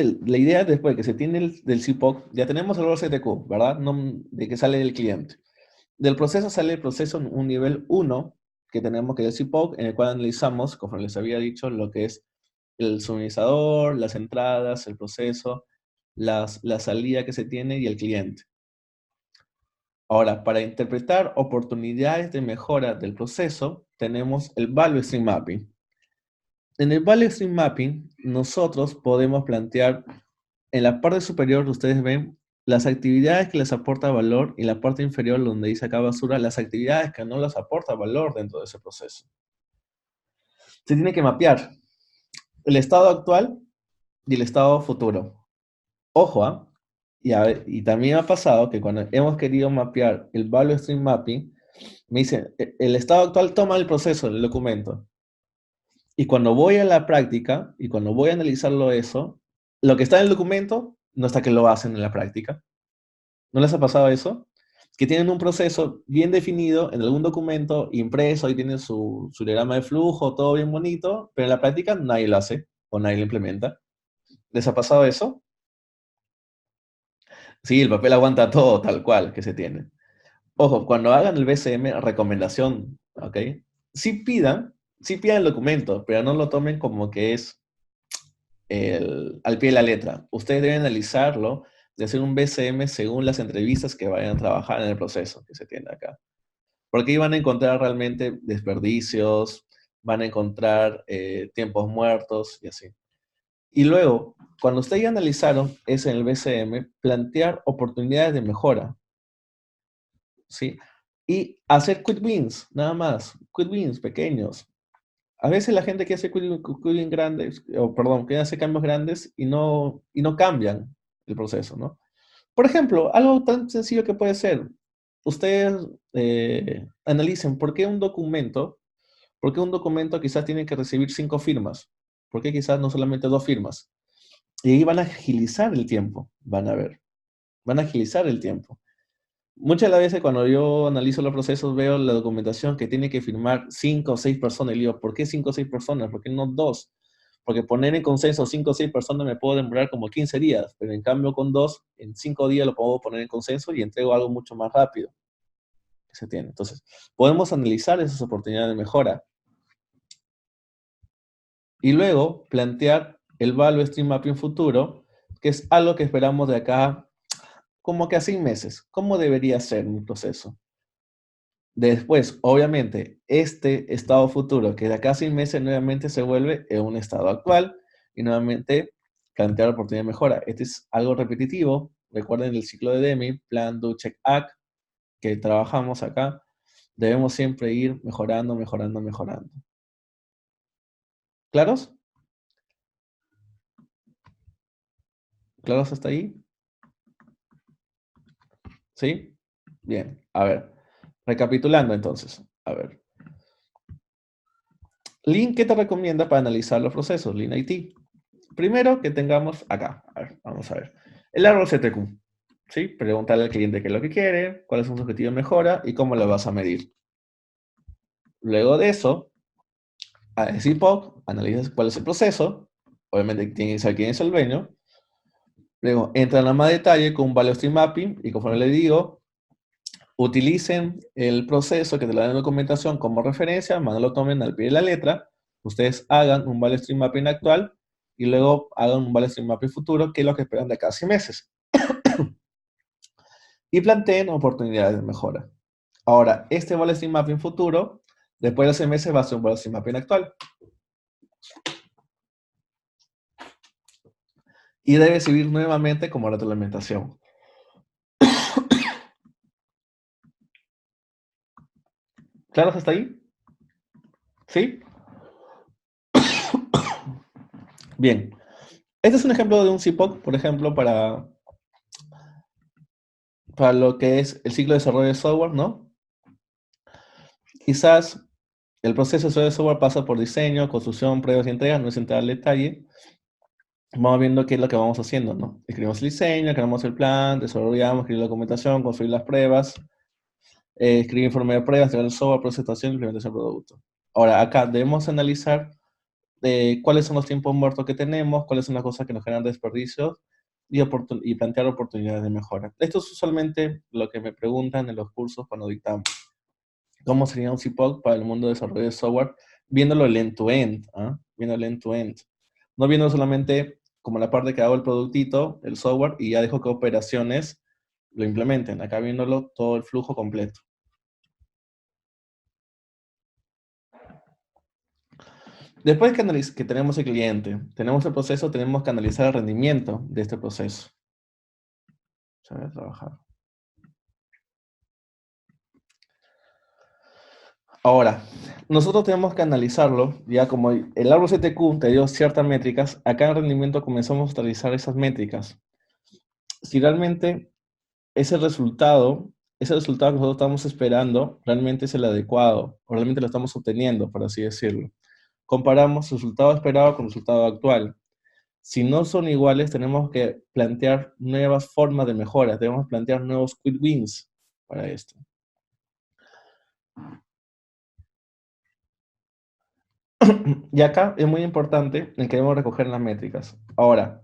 S1: después de que se tiene del CIPOC, ya tenemos el RCTQ, ¿verdad? No, de que sale del cliente. Del proceso sale el proceso en un nivel 1, que tenemos que es el CIPOC, en el cual analizamos, como les había dicho, lo que es el suministrador, las entradas, el proceso, la salida que se tiene y el cliente. Ahora, para interpretar oportunidades de mejora del proceso, tenemos el Value Stream Mapping. En el Value Stream Mapping, nosotros podemos plantear, en la parte superior ustedes ven las actividades que les aporta valor y la parte inferior donde dice acá basura, las actividades que no les aporta valor dentro de ese proceso. Se tiene que mapear el estado actual y el estado futuro. Ojo, ¿ah? Y también ha pasado que cuando hemos querido mapear el Value Stream Mapping, me dice, el estado actual toma el proceso, el documento. Y cuando voy a la práctica, y cuando voy a analizarlo eso, lo que está en el documento no está que lo hacen en la práctica. ¿No les ha pasado eso? Que tienen un proceso bien definido en algún documento, impreso, y tienen su diagrama de flujo, todo bien bonito, pero en la práctica nadie lo hace o nadie lo implementa. ¿Les ha pasado eso? Sí, el papel aguanta todo tal cual que se tiene. Ojo, cuando hagan el BCM, recomendación, ¿ok? Sí pidan, sí pidan el documento, pero no lo tomen como que es al pie de la letra. Ustedes deben analizarlo, de hacer un BCM según las entrevistas que vayan a trabajar en el proceso que se tiene acá. Porque ahí van a encontrar realmente desperdicios, van a encontrar tiempos muertos y así. Y luego, cuando ustedes ya analizaron eso en el BCM, plantear oportunidades de mejora, ¿sí? Y hacer quick wins, nada más, quick wins pequeños. A veces la gente que hace quick wins grandes, o perdón, que hace cambios grandes y no cambian el proceso, ¿no? Por ejemplo, algo tan sencillo que puede ser, ustedes analicen por qué un documento quizás tiene que recibir 5 firmas, por qué quizás no solamente 2 firmas. Y ahí van a agilizar el tiempo, van a ver, van a agilizar el tiempo. Muchas de las veces cuando yo analizo los procesos veo la documentación que tiene que firmar 5 o 6 personas y digo, ¿por qué 5 o 6 personas? ¿Por qué no 2? Porque poner en consenso 5 o 6 personas me puedo demorar como 15 días, pero en cambio con 2, en 5 días lo puedo poner en consenso y entrego algo mucho más rápido que se tiene. Entonces, podemos analizar esas oportunidades de mejora y luego plantear el Value Stream Mapping futuro, que es algo que esperamos de acá como que a 6 meses. ¿Cómo debería ser mi proceso? Después, obviamente, este estado futuro, que de acá a 6 meses nuevamente se vuelve en un estado actual y nuevamente plantear oportunidad de mejora. Este es algo repetitivo. Recuerden el ciclo de Deming, Plan, Do, Check, Act, que trabajamos acá. Debemos siempre ir mejorando, mejorando, mejorando. ¿Claros? ¿Claros hasta ahí? ¿Sí? Bien, a ver. Recapitulando entonces. A ver. Lean, ¿qué te recomienda para analizar los procesos? Lean IT. Primero que tengamos acá. A ver, vamos a ver. El árbol CTQ. ¿Sí? Preguntarle al cliente qué es lo que quiere, cuáles son sus objetivos de mejora y cómo lo vas a medir. Luego de eso, a ese POC, analizas cuál es el proceso. Obviamente tiene que saber quién es el dueño. Luego entran a más detalle con un Value Stream Mapping y conforme le digo, utilicen el proceso que te la dan en documentación como referencia, más no lo tomen al pie de la letra. Ustedes hagan un Value Stream Mapping actual y luego hagan un Value Stream Mapping futuro, que es lo que esperan de casi meses. Y planteen oportunidades de mejora. Ahora, este Value Stream Mapping futuro, después de 6 meses va a ser un Value Stream Mapping actual. Y debe servir nuevamente como retroalimentación. ¿Claros hasta ahí? ¿Sí? Bien. Este es un ejemplo de un CPOC, por ejemplo, para lo que es el ciclo de desarrollo de software, ¿no? Quizás el proceso de desarrollo de software pasa por diseño, construcción, pruebas y entregas, no es entrar al detalle. Vamos viendo qué es lo que vamos haciendo, ¿no? Escribimos el diseño, creamos el plan, desarrollamos, escribir la documentación, construir las pruebas, escribir informe de pruebas, entregar el software, presentación, implementación del producto. Ahora, acá debemos analizar cuáles son los tiempos muertos que tenemos, cuáles son las cosas que nos generan desperdicios y plantear oportunidades de mejora. Esto es usualmente lo que me preguntan en los cursos cuando dictamos. ¿Cómo sería un CPOC para el mundo de desarrollo de software? Viéndolo el end-to-end, ¿ah? Viendo el end-to-end. No viendo solamente como la parte que hago el productito, el software, y ya dejo que operaciones lo implementen. Acá viéndolo todo el flujo completo. Después que tenemos el cliente, tenemos el proceso, tenemos que analizar el rendimiento de este proceso. Se va a trabajar. Ahora, nosotros tenemos que analizarlo, ya como el árbol CTQ te dio ciertas métricas, acá en rendimiento comenzamos a utilizar esas métricas. Si realmente ese resultado que nosotros estamos esperando, realmente es el adecuado, o realmente lo estamos obteniendo, por así decirlo. Comparamos el resultado esperado con el resultado actual. Si no son iguales, tenemos que plantear nuevas formas de mejora, debemos plantear nuevos quick wins para esto. Y acá es muy importante en que debemos recoger las métricas. Ahora,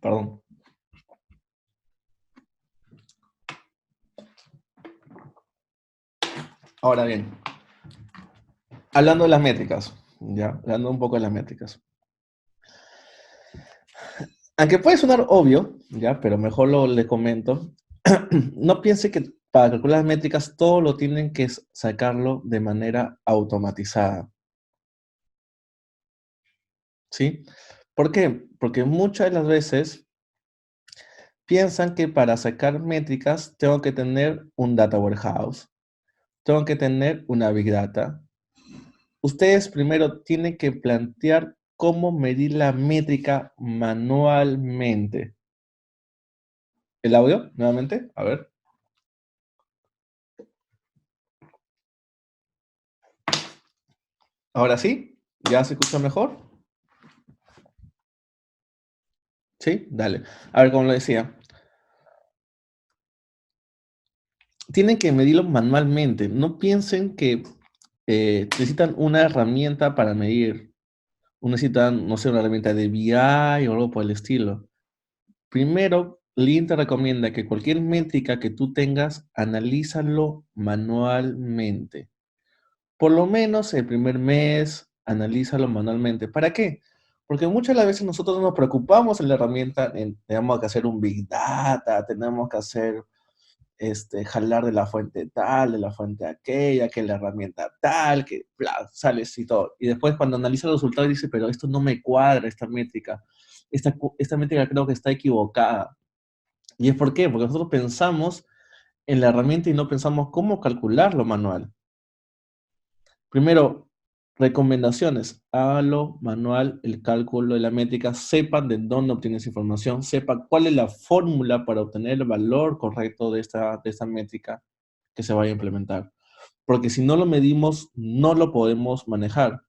S1: perdón. Ahora bien, hablando de las métricas, ya, hablando un poco de las métricas. Aunque puede sonar obvio, ya, pero mejor le comento. No piense que para calcular las métricas todo lo tienen que sacarlo de manera automatizada. ¿Sí? ¿Por qué? Porque muchas de las veces piensan que para sacar métricas tengo que tener un data warehouse, tengo que tener una big data. Ustedes primero tienen que plantear cómo medir la métrica manualmente. ¿El audio? Nuevamente, a ver. Ahora sí, ¿ya se escucha mejor? Sí, dale. A ver, como lo decía, tienen que medirlo manualmente. No piensen que necesitan una herramienta para medir. O necesitan, no sé, una herramienta de BI o algo por el estilo. Primero, Lean te recomienda que cualquier métrica que tú tengas, analízalo manualmente. Por lo menos el primer mes, analízalo manualmente. ¿Para qué? Porque muchas de las veces nosotros nos preocupamos en la herramienta, tenemos que hacer un Big Data, tenemos que hacer, jalar de la fuente tal, de la fuente aquella, que la herramienta tal, que bla, sales y todo. Y después cuando analiza los resultados dice, pero esto no me cuadra, esta métrica. Esta métrica creo que está equivocada. ¿Y es por qué? Porque nosotros pensamos en la herramienta y no pensamos cómo calcularlo manual. Primero, recomendaciones. Hágalo manual, el cálculo de la métrica. Sepan de dónde obtienes información. Sepan cuál es la fórmula para obtener el valor correcto de esta métrica que se vaya a implementar. Porque si no lo medimos, no lo podemos manejar.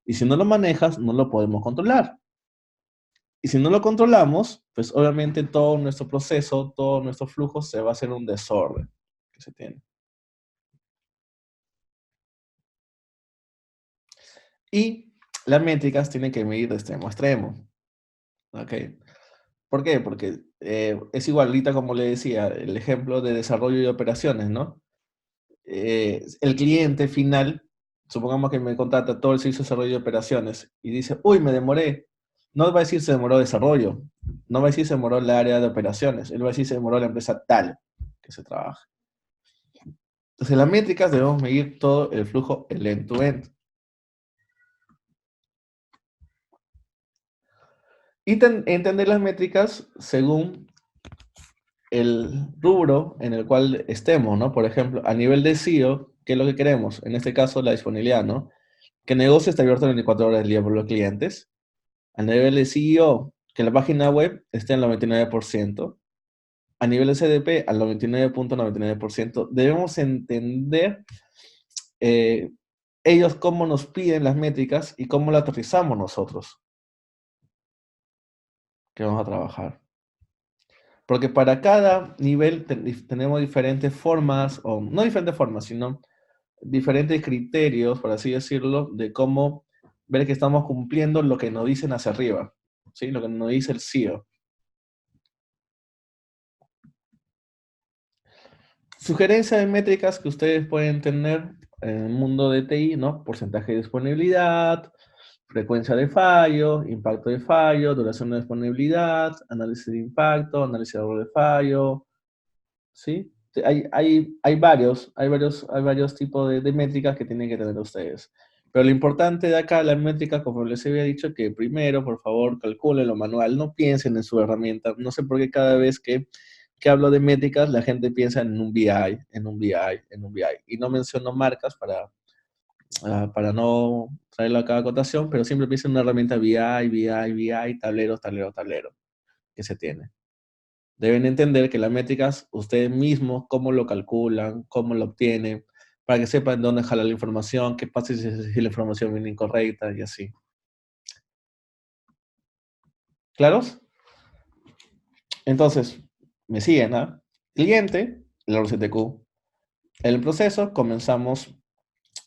S1: Y si no lo manejas, no lo podemos controlar. Y si no lo controlamos, pues obviamente todo nuestro proceso, todo nuestro flujo se va a hacer un desorden que se tiene. Y las métricas tienen que medir de extremo a extremo. ¿Ok? ¿Por qué? Porque es igualita como le decía, el ejemplo de desarrollo y operaciones, ¿no? El cliente final, supongamos que me contrata todo el servicio de desarrollo y operaciones y dice, uy, me demoré. No va a decir se demoró desarrollo, no va a decir se demoró el área de operaciones, él va a decir se demoró la empresa tal que se trabaja. Entonces, en las métricas debemos medir todo el flujo, el end-to-end. Y entender las métricas según el rubro en el cual estemos, ¿no? Por ejemplo, a nivel de SEO, ¿qué es lo que queremos? En este caso, la disponibilidad, ¿no? Que el negocio esté abierto 24 horas del día por los clientes. A nivel de SEO, que la página web esté al 99%. A nivel de CDP, al 99.99%. Debemos entender eh, ellos cómo nos piden las métricas y cómo las aterrizamos nosotros, que vamos a trabajar. Porque para cada nivel tenemos diferentes formas, o no diferentes formas, sino diferentes criterios, por así decirlo, de cómo ver que estamos cumpliendo lo que nos dicen hacia arriba, ¿sí? Lo que nos dice el CEO. Sugerencias de métricas que ustedes pueden tener en el mundo de TI, ¿no? Porcentaje de disponibilidad, frecuencia de fallo, impacto de fallo, duración de disponibilidad, análisis de impacto, análisis de error de fallo, ¿sí? Hay varios tipos de métricas que tienen que tener ustedes. Pero lo importante de acá, la métrica, como les había dicho, que primero, por favor, calculen lo manual, no piensen en su herramienta. No sé por qué cada vez que hablo de métricas, la gente piensa en un BI, en un BI, en un BI. Y no menciono marcas para no traerlo a cada acotación, pero siempre piensa en una herramienta BI, BI, BI, tablero, tablero, tablero, que se tiene. Deben entender que las métricas, ustedes mismos, cómo lo calculan, cómo lo obtienen, para que sepan dónde jalar la información, qué pasa si la información viene incorrecta y así. ¿Claros? Entonces, me siguen, ¿ah? Cliente, el RCTQ. En el proceso comenzamos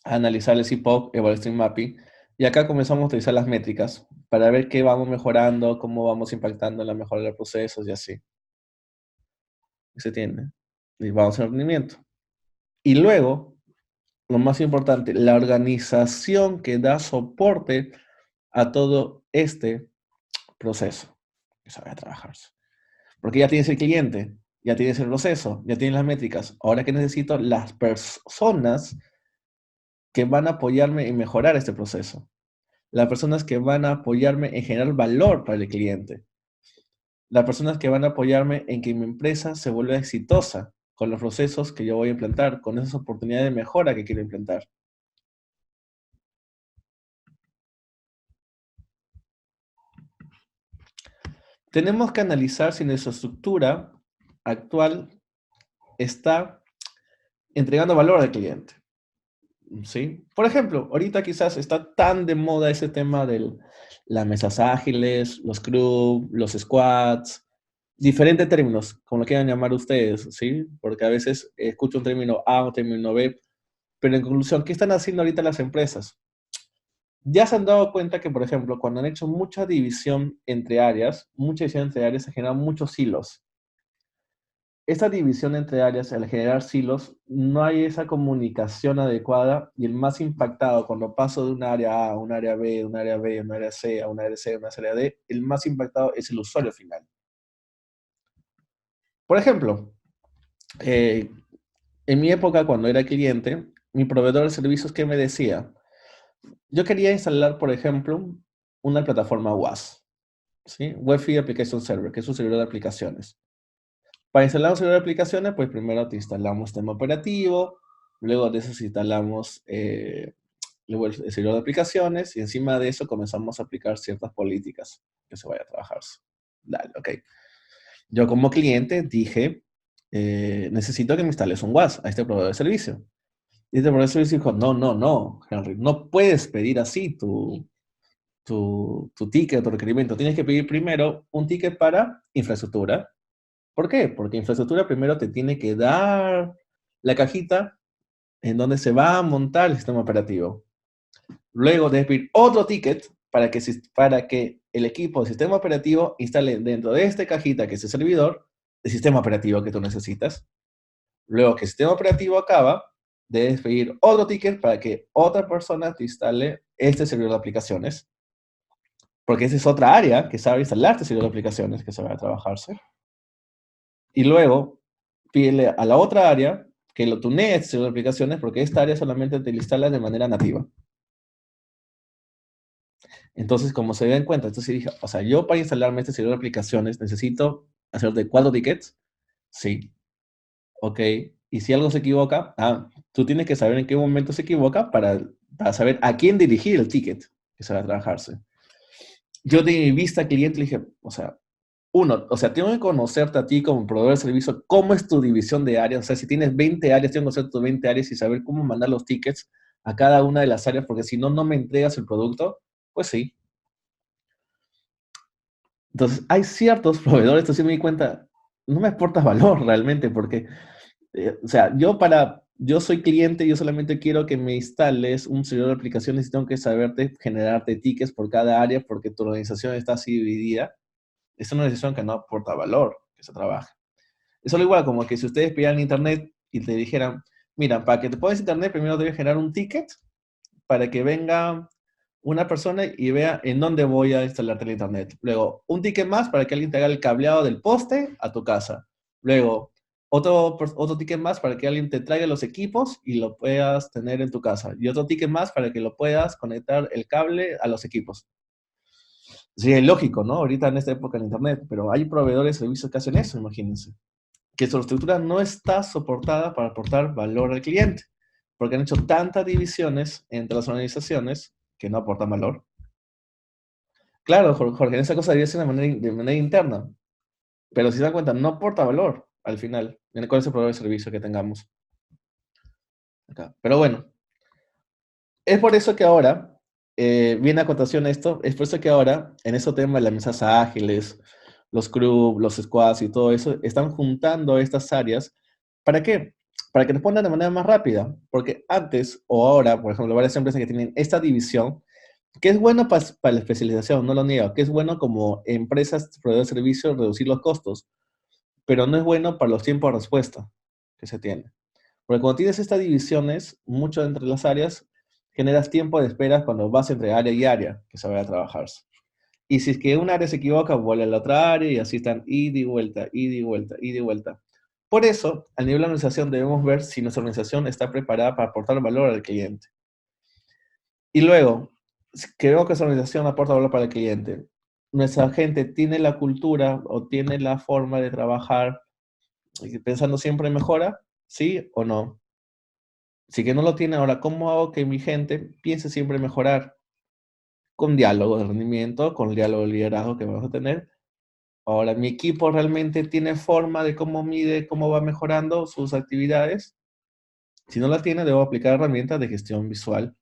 S1: a analizar el CPOC, el Stream Mapping, y acá comenzamos a utilizar las métricas para ver qué vamos mejorando, cómo vamos impactando en la mejora de los procesos y así. Y se tiene. Y vamos al rendimiento. Y luego, lo más importante, la organización que da soporte a todo este proceso que se vaya a trabajarse. Porque ya tienes el cliente, ya tienes el proceso, ya tienes las métricas. Ahora que necesito las personas que van a apoyarme en mejorar este proceso. Las personas que van a apoyarme en generar valor para el cliente. Las personas que van a apoyarme en que mi empresa se vuelva exitosa con los procesos que yo voy a implantar, con esas oportunidades de mejora que quiero implantar. Tenemos que analizar si nuestra estructura actual está entregando valor al cliente. ¿Sí? Por ejemplo, ahorita quizás está tan de moda ese tema de las mesas ágiles, los scrum, los squads, diferentes términos, como lo quieran llamar ustedes, ¿sí? Porque a veces escucho un término A, un término B, pero en conclusión, ¿qué están haciendo ahorita las empresas? Ya se han dado cuenta que, por ejemplo, cuando han hecho mucha división entre áreas, se generan muchos silos. Esta división entre áreas, al generar silos, no hay esa comunicación adecuada y el más impactado cuando paso de un área A a un área B, un área B, un área C, a un área C, a una área D, el más impactado es el usuario final. Por ejemplo, en mi época, cuando era cliente, mi proveedor de servicios, ¿qué me decía? Yo quería instalar, por ejemplo, una plataforma WAS, ¿sí? Web Free Application Server, que es un servidor de aplicaciones. Para instalar un servidor de aplicaciones, pues primero te instalamos sistema operativo, luego de eso instalamos luego el servidor de aplicaciones y encima de eso comenzamos a aplicar ciertas políticas que se vaya a trabajar. Dale, ok. Yo como cliente dije, necesito que me instales un WAS a este proveedor de servicio. Y este proveedor de servicio dijo, no, no, no, Henry, no puedes pedir así tu ticket, tu requerimiento. Tienes que pedir primero un ticket para infraestructura. ¿Por qué? Porque infraestructura primero te tiene que dar la cajita en donde se va a montar el sistema operativo. Luego debes pedir otro ticket para que el equipo de sistema operativo instale dentro de esta cajita, que es el servidor, el sistema operativo que tú necesitas. Luego que el sistema operativo acaba, debes pedir otro ticket para que otra persona te instale este servidor de aplicaciones, porque esa es otra área que sabe instalar este servidor de aplicaciones que se va a trabajarse. Y luego pídele a la otra área que lo tunee este servidor de aplicaciones, porque esta área solamente te lo instala de manera nativa. Entonces, como se den cuenta, entonces dije, o sea, yo para instalarme este servidor de aplicaciones necesito hacerte 4 tickets. Sí, ok. Y si algo se equivoca, tú tienes que saber en qué momento se equivoca para saber a quién dirigir el ticket que se va a trabajarse. Yo de mi vista cliente le dije, o sea, tengo que conocerte a ti como proveedor de servicio, cómo es tu división de áreas. O sea, si tienes 20 áreas, tengo que conocer tus 20 áreas y saber cómo mandar los tickets a cada una de las áreas, porque si no, no me entregas el producto, pues sí. Entonces, hay ciertos proveedores, esto sí me di cuenta, no me aportas valor realmente, porque, o sea, yo soy cliente, yo solamente quiero que me instales un servidor de aplicaciones y tengo que saberte generarte tickets por cada área porque tu organización está así dividida. Es una decisión que no aporta valor que se trabaje. Es solo igual como que si ustedes pidieran internet y te dijeran, mira, para que te puedas internet, primero debes generar un ticket para que venga una persona y vea en dónde voy a instalarte el internet. Luego, un ticket más para que alguien te haga el cableado del poste a tu casa. Luego, otro ticket más para que alguien te traiga los equipos y lo puedas tener en tu casa. Y otro ticket más para que lo puedas conectar el cable a los equipos. Sí, es lógico, ¿no? Ahorita en esta época en Internet, pero hay proveedores de servicios que hacen eso, imagínense. Que su estructura no está soportada para aportar valor al cliente, porque han hecho tantas divisiones entre las organizaciones que no aportan valor. Claro, Jorge, esa cosa debería ser de manera interna, pero si se dan cuenta, no aporta valor al final, en cuál es el proveedor de servicio que tengamos acá. Pero bueno, es por eso que ahora, viene a cotación esto, es por eso que ahora, en ese tema de las mesas ágiles, los crew, los squads y todo eso, están juntando estas áreas. ¿Para qué? Para que respondan de manera más rápida. Porque antes o ahora, por ejemplo, varias empresas que tienen esta división, que es bueno para la especialización, no lo niego, que es bueno como empresas, proveedores de servicios, reducir los costos, pero no es bueno para los tiempos de respuesta que se tiene. Porque cuando tienes estas divisiones, mucho entre las áreas, generas tiempo de espera cuando vas entre área y área que se vaya a trabajar. Y si es que un área se equivoca, vuelve a la otra área y así están ida y vuelta, ida y vuelta, ida y vuelta. Por eso, a nivel de organización debemos ver si nuestra organización está preparada para aportar valor al cliente. Y luego, si creo que esa organización aporta valor para el cliente, nuestra gente tiene la cultura o tiene la forma de trabajar pensando siempre en mejora, ¿sí o no? Si que no lo tiene ahora, ¿cómo hago que mi gente piense siempre en mejorar? Con diálogo de rendimiento, con diálogo de liderazgo que vamos a tener. Ahora, mi equipo realmente tiene forma de cómo mide, cómo va mejorando sus actividades. Si no la tiene, debo aplicar herramientas de gestión visual,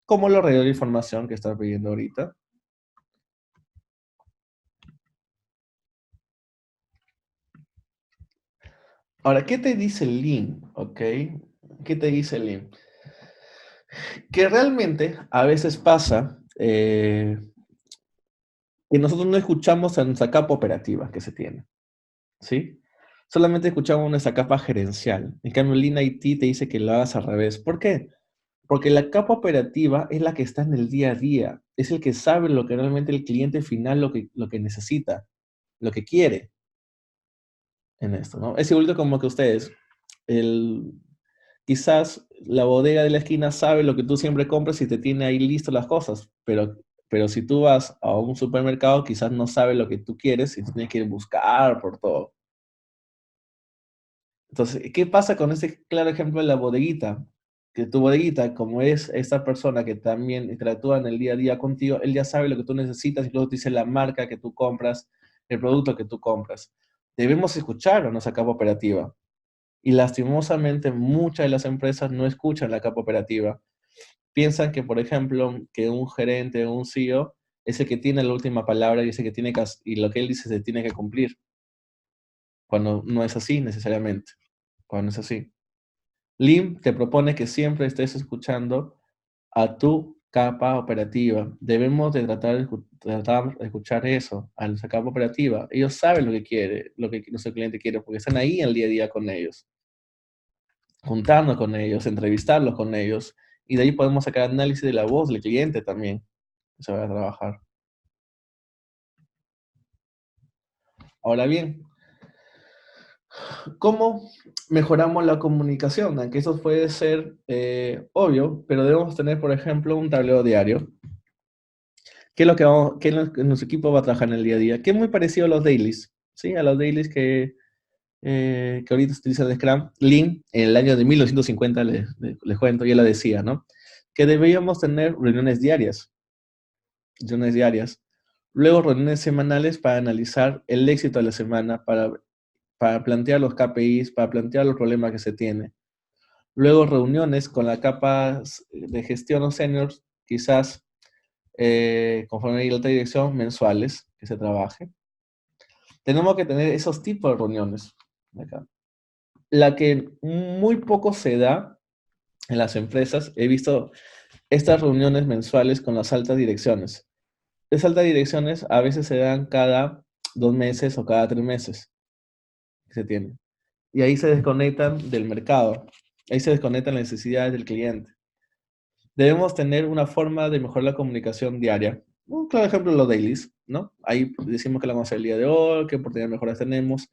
S1: como los radios de información que está pidiendo ahorita. Ahora, ¿qué te dice el Lean? ¿Ok? ¿Qué te dice el Lean? Que realmente a veces pasa que nosotros no escuchamos a nuestra capa operativa que se tiene, ¿sí? Solamente escuchamos nuestra capa gerencial. En cambio, el Lean IT te dice que lo hagas al revés. ¿Por qué? Porque la capa operativa es la que está en el día a día, es el que sabe lo que realmente el cliente final lo que necesita, lo que quiere en esto, ¿no? Es igualito como que ustedes, el, quizás la bodega de la esquina sabe lo que tú siempre compras y te tiene ahí listo las cosas, pero si tú vas a un supermercado, quizás no sabe lo que tú quieres y tú tienes que ir a buscar por todo. Entonces, ¿qué pasa con ese claro ejemplo de la bodeguita? Que tu bodeguita, como es esta persona que también interactúa en el día a día contigo, él ya sabe lo que tú necesitas y luego te dice la marca que tú compras, el producto que tú compras. Debemos escuchar a nuestra capa operativa. Y lastimosamente muchas de las empresas no escuchan la capa operativa. Piensan que, por ejemplo, que un gerente o un CEO es el que tiene la última palabra y es el que tiene y lo que él dice se tiene que cumplir, cuando no es así necesariamente, cuando no es así. Lean te propone que siempre estés escuchando a tu capa operativa. Debemos de tratar de escuchar eso, a nuestra capa operativa. Ellos saben lo que quiere, lo que nuestro cliente quiere, porque están ahí el día a día con ellos, juntarnos con ellos, entrevistarlos con ellos, y de ahí podemos sacar análisis de la voz del cliente también, que se va a trabajar. Ahora bien, ¿cómo mejoramos la comunicación? Aunque eso puede ser obvio, pero debemos tener, por ejemplo, un tablero diario. ¿Qué es lo que qué es lo que nuestro equipo va a trabajar en el día a día? Que es muy parecido a los dailies, ¿sí? A los dailies que ahorita se utiliza el Scrum. Lean, en el año de 1950, les cuento, ya lo decía, ¿no? Que deberíamos tener reuniones diarias. Luego reuniones semanales para analizar el éxito de la semana, para plantear los KPIs, para plantear los problemas que se tiene. Luego reuniones con la capa de gestión o seniors, quizás conforme a la otra dirección, mensuales que se trabaje. Tenemos que tener esos tipos de reuniones. Acá. La que muy poco se da en las empresas, he visto estas reuniones mensuales con las altas direcciones. Las altas direcciones a veces se dan cada 2 meses o cada 3 meses que se tienen. Y ahí se desconectan del mercado. Ahí se desconectan las necesidades del cliente. Debemos tener una forma de mejorar la comunicación diaria. Un claro ejemplo, los dailies, ¿no? Ahí decimos que la vamos a hacer el día de hoy, qué oportunidades mejoras tenemos.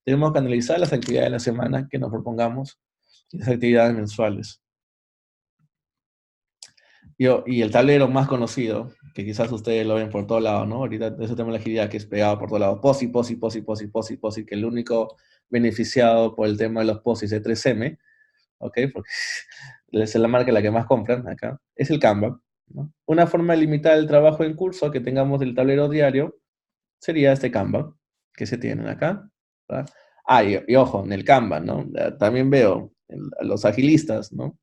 S1: Tenemos que analizar las actividades de la semana que nos propongamos y las actividades mensuales. Y el tablero más conocido, que quizás ustedes lo ven por todos lados, ¿no? Ahorita eso tenemos la agilidad que es pegado por todos lados. POSI, POSI, POSI, POSI, POSI, POSI, que el único beneficiado por el tema de los POSIs de 3M, ¿ok? Porque es la marca la que más compran acá, es el Canva, ¿no? Una forma de limitar el trabajo en curso que tengamos del tablero diario sería este Canva que se tienen acá, ¿verdad? Ah, y ojo, en el Canva, ¿no? También veo los agilistas, ¿no?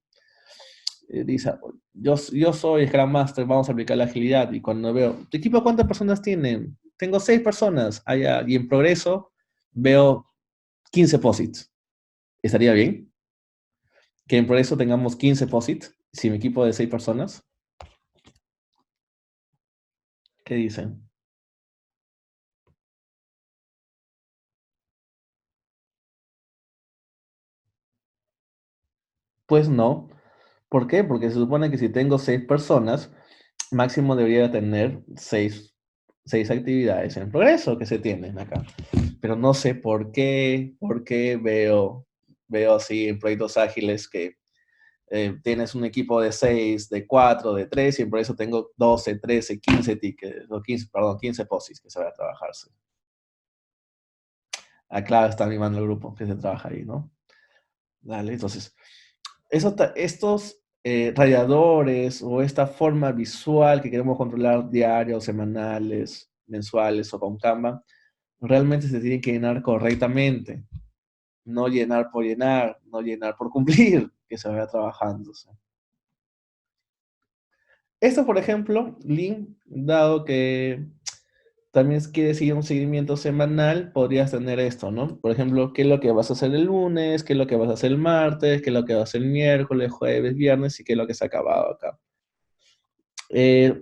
S1: Dice, yo soy Scrum Master, vamos a aplicar la agilidad. Y cuando veo, ¿tu equipo cuántas personas tienen? Tengo 6 personas. Allá, y en progreso veo 15 posits. ¿Estaría bien? Que en progreso tengamos 15 posits, si mi equipo de 6 personas. ¿Qué dicen? Pues no. ¿Por qué? Porque se supone que si tengo 6 personas, máximo debería tener 6 actividades en progreso que se tienen acá. Pero no sé por qué veo así en proyectos ágiles que tienes un equipo de 6, de 4, de 3, y por eso tengo 12, 13, 15 tickets, o 15, perdón, 15 POSIs que se van a trabajarse. Ah, claro, está animando el grupo que se trabaja ahí, ¿no? Dale, entonces, estos radiadores o esta forma visual que queremos controlar diarios, semanales, mensuales o con Kanban, realmente se tienen que llenar correctamente. No llenar por llenar, no llenar por cumplir, que se vaya trabajando. ¿Sí? Esto, por ejemplo, Lean, dado que también quiere seguir un seguimiento semanal, podrías tener esto, ¿no? Por ejemplo, qué es lo que vas a hacer el lunes, qué es lo que vas a hacer el martes, qué es lo que vas a hacer el miércoles, jueves, viernes y qué es lo que se ha acabado acá.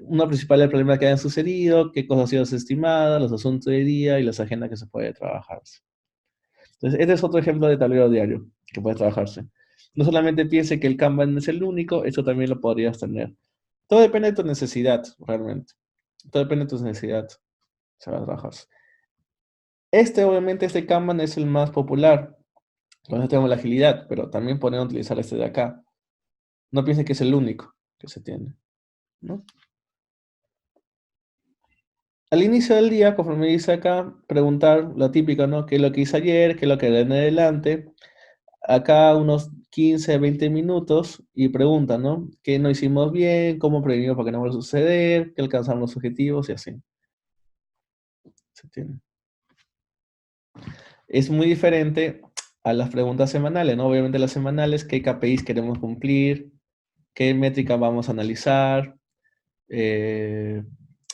S1: Uno principal es el problema que hayan sucedido, qué cosas han sido estimadas, los asuntos de día y las agendas que se puede trabajarse. Entonces, este es otro ejemplo de tablero diario que puede trabajarse. No solamente piense que el Kanban es el único, eso también lo podrías tener. Todo depende de tu necesidad, realmente. Todo depende de tu necesidad. Se va a trabajar. Obviamente, este Kanban es el más popular. Con eso tenemos la agilidad, pero también podemos utilizar este de acá. No piense que es el único que se tiene, ¿no? Al inicio del día, conforme dice acá, preguntar lo típico, ¿no? ¿Qué es lo que hice ayer? ¿Qué es lo que haré en adelante? Acá unos 15, 20 minutos y pregunta, ¿no? ¿Qué no hicimos bien? ¿Cómo prevenimos para que no vuelva a suceder? ¿Qué alcanzamos los objetivos? Y así. ¿Se entiende? Es muy diferente a las preguntas semanales, ¿no? Obviamente las semanales, ¿qué KPIs queremos cumplir? ¿Qué métricas vamos a analizar? ¿Qué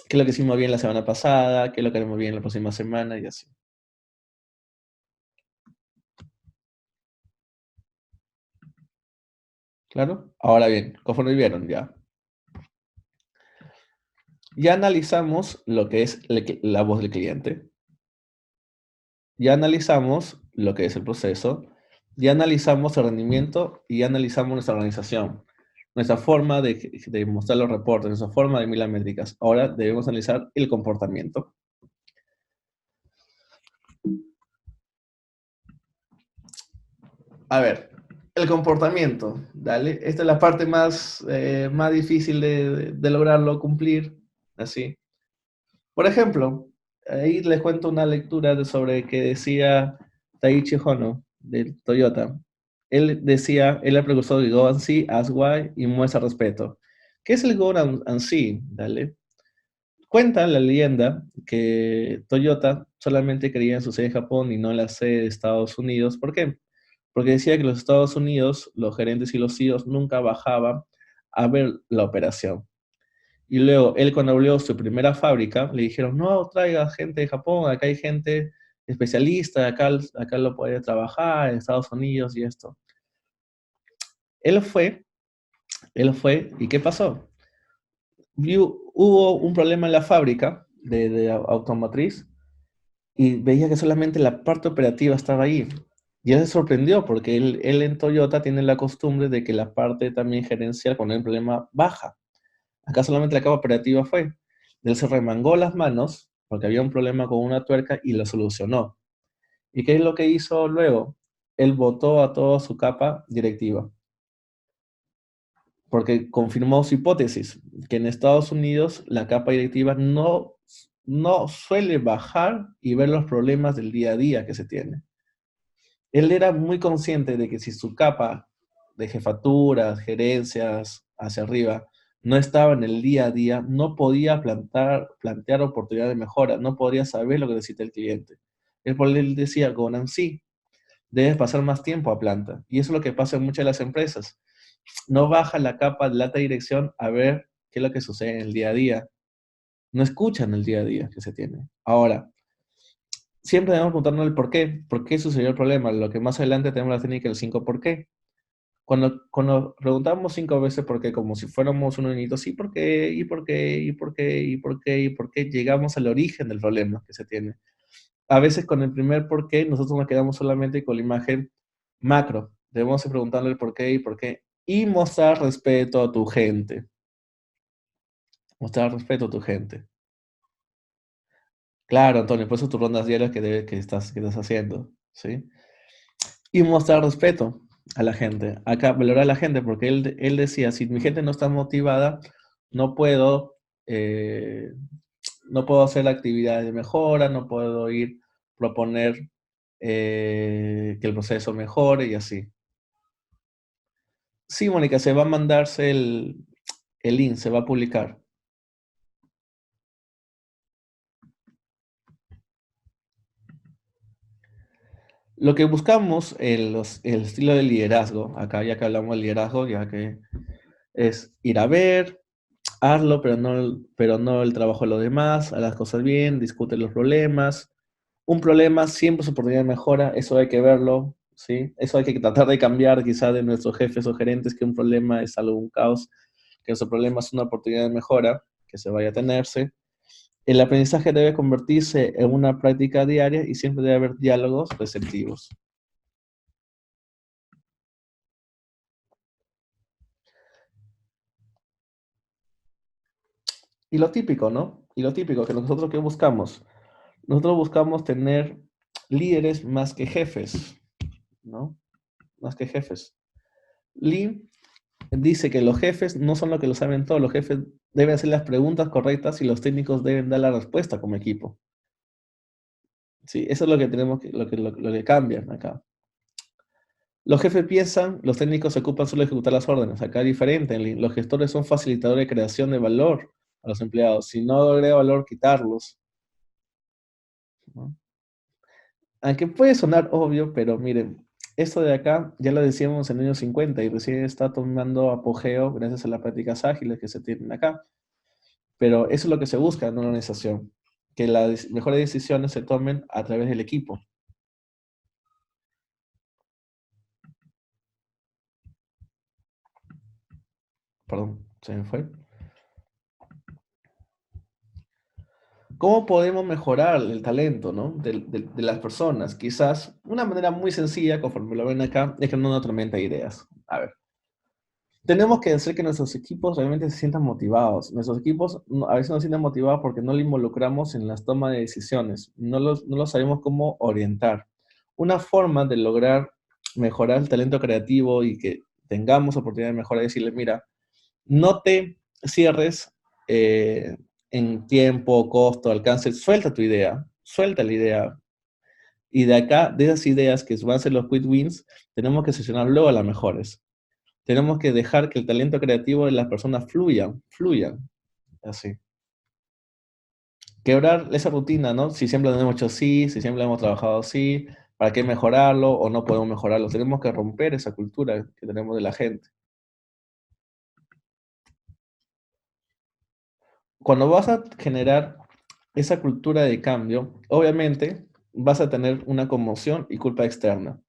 S1: es lo que hicimos bien la semana pasada? ¿Qué es lo que haremos bien la próxima semana? Y así. ¿Claro? Ahora bien, conforme vieron ya. Ya analizamos lo que es la voz del cliente. Ya analizamos lo que es el proceso. Ya analizamos el rendimiento y ya analizamos nuestra organización. Nuestra forma de mostrar los reportes, nuestra forma de mirar métricas. Ahora debemos analizar el comportamiento. A ver, el comportamiento, ¿dale? Esta es la parte más difícil de lograrlo cumplir, así. Por ejemplo, ahí les cuento una lectura sobre que decía Taiichi Hono, de Toyota. Él decía, él era precursor de Go and See, Ask Why y muestra respeto. ¿Qué es el Go and See? ¿Dale? Cuenta la leyenda que Toyota solamente creía en su sede de Japón y no en la sede de Estados Unidos. ¿Por qué? Porque decía que los Estados Unidos, los gerentes y los CEOs nunca bajaban a ver la operación. Y luego, él cuando abrió su primera fábrica, le dijeron, no, traiga gente de Japón, acá hay gente especialista, acá lo puede trabajar en Estados Unidos y esto. Él fue, ¿y qué pasó? Hubo un problema en la fábrica de automotriz y veía que solamente la parte operativa estaba ahí. Y él se sorprendió porque él en Toyota tiene la costumbre de que la parte también gerencial, cuando hay un problema, baja. Acá solamente la capa operativa fue. Él se remangó las manos porque había un problema con una tuerca y lo solucionó. ¿Y qué es lo que hizo luego? Él votó a toda su capa directiva, porque confirmó su hipótesis, que en Estados Unidos la capa directiva no suele bajar y ver los problemas del día a día que se tiene. Él era muy consciente de que si su capa de jefaturas, gerencias, hacia arriba, no estaba en el día a día, no podía plantear oportunidades de mejora, no podría saber lo que necesita el cliente. Él decía, Gonan, sí, debes pasar más tiempo a planta. Y eso es lo que pasa en muchas de las empresas. No baja la capa de la alta dirección a ver qué es lo que sucede en el día a día. No escuchan el día a día que se tiene. Ahora, siempre debemos preguntarnos el por qué sucedió el problema. Lo que más adelante tenemos la técnica del 5 por qué. Cuando preguntamos 5 veces por qué, como si fuéramos un niñito, sí, por qué, y por qué, y por qué, y por qué, y por qué, llegamos al origen del problema que se tiene. A veces con el primer por qué, nosotros nos quedamos solamente con la imagen macro. Debemos preguntarle el por qué y por qué. Y mostrar respeto a tu gente. Mostrar respeto a tu gente. Claro, Antonio, por eso tus rondas diarias que estás haciendo, ¿sí? Y mostrar respeto a la gente. Acá, valorar a la gente, porque él decía, si mi gente no está motivada, no puedo, eh, no puedo hacer actividades de mejora, no puedo proponer que el proceso mejore y así. Sí, Mónica, se va a mandarse el link, se va a publicar. Lo que buscamos el estilo de liderazgo, acá ya que hablamos de liderazgo, ya que es ir a ver, hazlo, pero no el trabajo de los demás, haz las cosas bien, discute los problemas. Un problema siempre es oportunidad de mejora, eso hay que verlo, ¿sí? Eso hay que tratar de cambiar quizá de nuestros jefes o gerentes, que un problema es algo, un caos, que nuestro problema es una oportunidad de mejora que se vaya a tenerse. El aprendizaje debe convertirse en una práctica diaria y siempre debe haber diálogos receptivos. Y lo típico, ¿no? Y lo típico, que nosotros ¿qué buscamos? Nosotros buscamos tener líderes más que jefes, ¿no? Más que jefes. Lee dice que los jefes no son los que lo saben todo, los jefes deben hacer las preguntas correctas y los técnicos deben dar la respuesta como equipo. Sí, eso es lo que tenemos lo que cambian acá. Los jefes piensan, los técnicos se ocupan solo de ejecutar las órdenes. Acá es diferente. Los gestores son facilitadores de creación de valor a los empleados. Si no agrega valor, quitarlos, ¿no? Aunque puede sonar obvio, pero miren, esto de acá ya lo decíamos en los años 50 y recién está tomando apogeo gracias a las prácticas ágiles que se tienen acá. Pero eso es lo que se busca en una organización, que las mejores decisiones se tomen a través del equipo. Perdón, se me fue. ¿Cómo podemos mejorar el talento, ¿no? de las personas? Quizás una manera muy sencilla, conforme lo ven acá, es creando una tormenta de ideas. A ver, tenemos que hacer que nuestros equipos realmente se sientan motivados. Nuestros equipos a veces no se sienten motivados porque no le involucramos en las tomas de decisiones, no los sabemos cómo orientar. Una forma de lograr mejorar el talento creativo y que tengamos oportunidad de mejorar es decirle, mira, no te cierres eh, en tiempo, costo, alcance, suelta la idea. Y de acá, de esas ideas que van a ser los quick wins, tenemos que seleccionar luego a las mejores. Tenemos que dejar que el talento creativo de las personas fluyan, así. Quebrar esa rutina, ¿no? Si siempre lo hemos hecho así, si siempre lo hemos trabajado así, ¿para qué mejorarlo o no podemos mejorarlo? Tenemos que romper esa cultura que tenemos de la gente. Cuando vas a generar esa cultura de cambio, obviamente vas a tener una conmoción y culpa externa.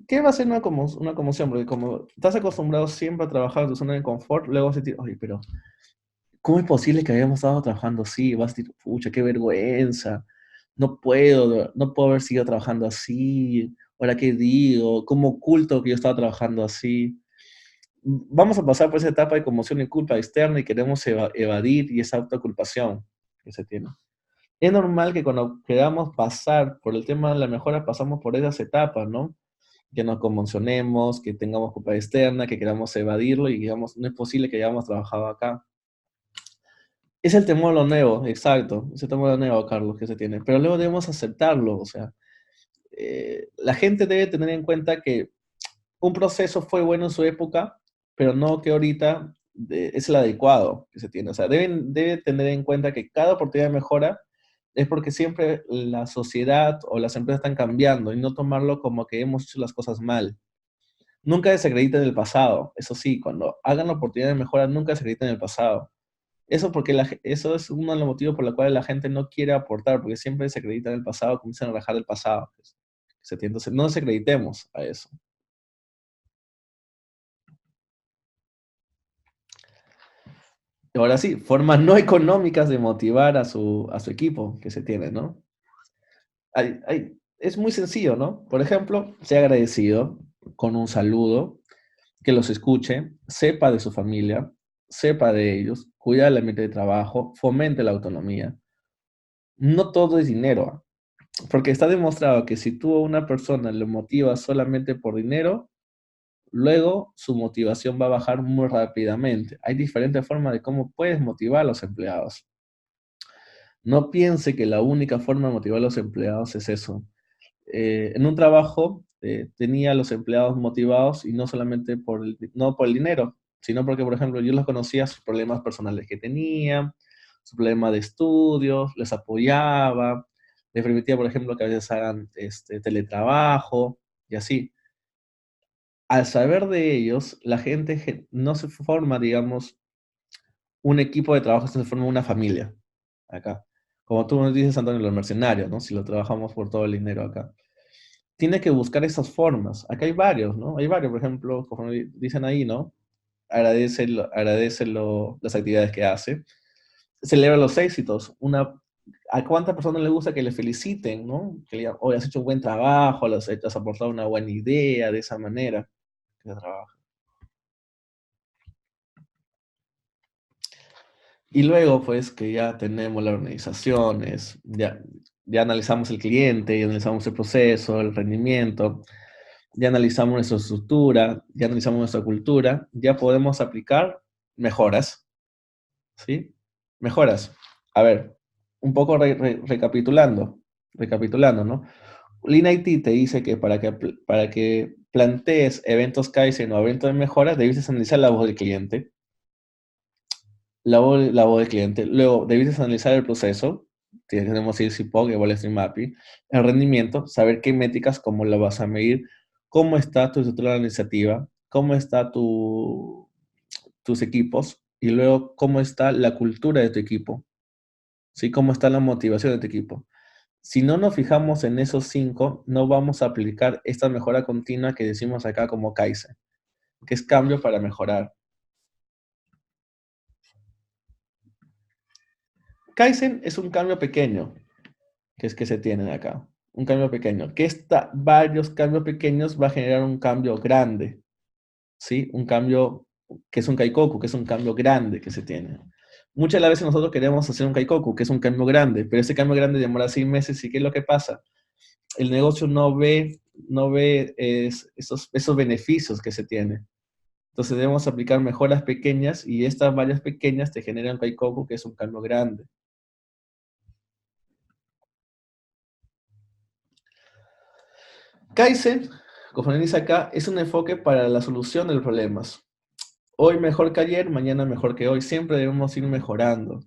S1: ¿Qué va a ser una conmoción? Porque como estás acostumbrado siempre a trabajar en tu zona de confort, luego vas a decir, oye, pero ¿cómo es posible que hayamos estado trabajando así? Vas a decir, pucha, qué vergüenza, no puedo haber seguido trabajando así, ahora qué digo, cómo oculto que yo estaba trabajando así. Vamos a pasar por esa etapa de conmoción y culpa externa y queremos evadir y esa autoculpación que se tiene. Es normal que cuando queramos pasar por el tema de la mejora, pasamos por esas etapas, ¿no? Que nos conmocionemos, que tengamos culpa externa, que queramos evadirlo y digamos, no es posible que hayamos trabajado acá. Es el temor a lo nuevo, exacto, es el temor a lo nuevo, Carlos, que se tiene. Pero luego debemos aceptarlo, o sea, la gente debe tener en cuenta que un proceso fue bueno en su época, pero no que ahorita es el adecuado que se tiene. O sea, debe tener en cuenta que cada oportunidad de mejora es porque siempre la sociedad o las empresas están cambiando y no tomarlo como que hemos hecho las cosas mal. Nunca desacrediten el pasado. Eso sí, cuando hagan la oportunidad de mejora, nunca desacrediten el pasado. Eso porque eso es uno de los motivos por los cuales la gente no quiere aportar, porque siempre desacreditan el pasado, comienzan a rajar el pasado. Pues. Entonces, no desacreditemos a eso. Ahora sí, formas no económicas de motivar a su equipo que se tiene, ¿no? Es muy sencillo, ¿no? Por ejemplo, sea agradecido con un saludo, que los escuche, sepa de su familia, sepa de ellos, cuida el ambiente de trabajo, fomente la autonomía. No todo es dinero, porque está demostrado que si tú a una persona le motivas solamente por dinero, luego su motivación va a bajar muy rápidamente. Hay diferentes formas de cómo puedes motivar a los empleados. No piense que la única forma de motivar a los empleados es eso. En un trabajo tenía a los empleados motivados y no solamente no por el dinero, sino porque, por ejemplo, yo los conocía sus problemas personales que tenían, su problema de estudios, les apoyaba, les permitía, por ejemplo, que a veces hagan teletrabajo y así. Al saber de ellos, la gente no se forma, digamos, un equipo de trabajo, se forma una familia acá. Como tú nos dices, Antonio, los mercenarios, ¿no? Si lo trabajamos por todo el dinero acá. Tiene que buscar esas formas. Acá hay varios, ¿no? Hay varios, por ejemplo, como dicen ahí, ¿no? Agradece las actividades que hace. Celebra los éxitos. ¿A cuántas personas le gusta que le feliciten, ¿no? Que le digan, hoy has hecho un buen trabajo, has aportado una buena idea de esa manera que se trabaja. Y luego, pues, que ya tenemos las organizaciones, ya analizamos el cliente, ya analizamos el proceso, el rendimiento, ya analizamos nuestra estructura, ya analizamos nuestra cultura, ya podemos aplicar mejoras, ¿sí? Mejoras. A ver, un poco recapitulando, ¿no? Lean IT te dice que para que plantees eventos Kaizen o eventos de mejora, debes analizar la voz del cliente, la voz del cliente. Luego, debes analizar el proceso. Tenemos el CIPOC, Evaluation Stream Mapping. El rendimiento, saber qué métricas, cómo lo vas a medir, cómo está tu estructura organizativa, cómo está tus equipos y luego cómo está la cultura de tu equipo, ¿sí? Cómo está la motivación de tu equipo. Si no nos fijamos en esos 5, no vamos a aplicar esta mejora continua que decimos acá como Kaizen, que es cambio para mejorar. Kaizen es un cambio pequeño, que es que se tienen acá. Un cambio pequeño. Varios cambios pequeños va a generar un cambio grande. ¿Sí? Un cambio que es un kaikoku, que es un cambio grande que se tiene. Muchas de las veces nosotros queremos hacer un kaikoku, que es un cambio grande, pero ese cambio grande demora 6 meses y ¿qué es lo que pasa? El negocio no ve esos beneficios que se tiene. Entonces debemos aplicar mejoras pequeñas y estas varias pequeñas te generan un kaikoku, que es un cambio grande. Kaizen, como dice acá, es un enfoque para la solución de los problemas. Hoy mejor que ayer, mañana mejor que hoy. Siempre debemos ir mejorando.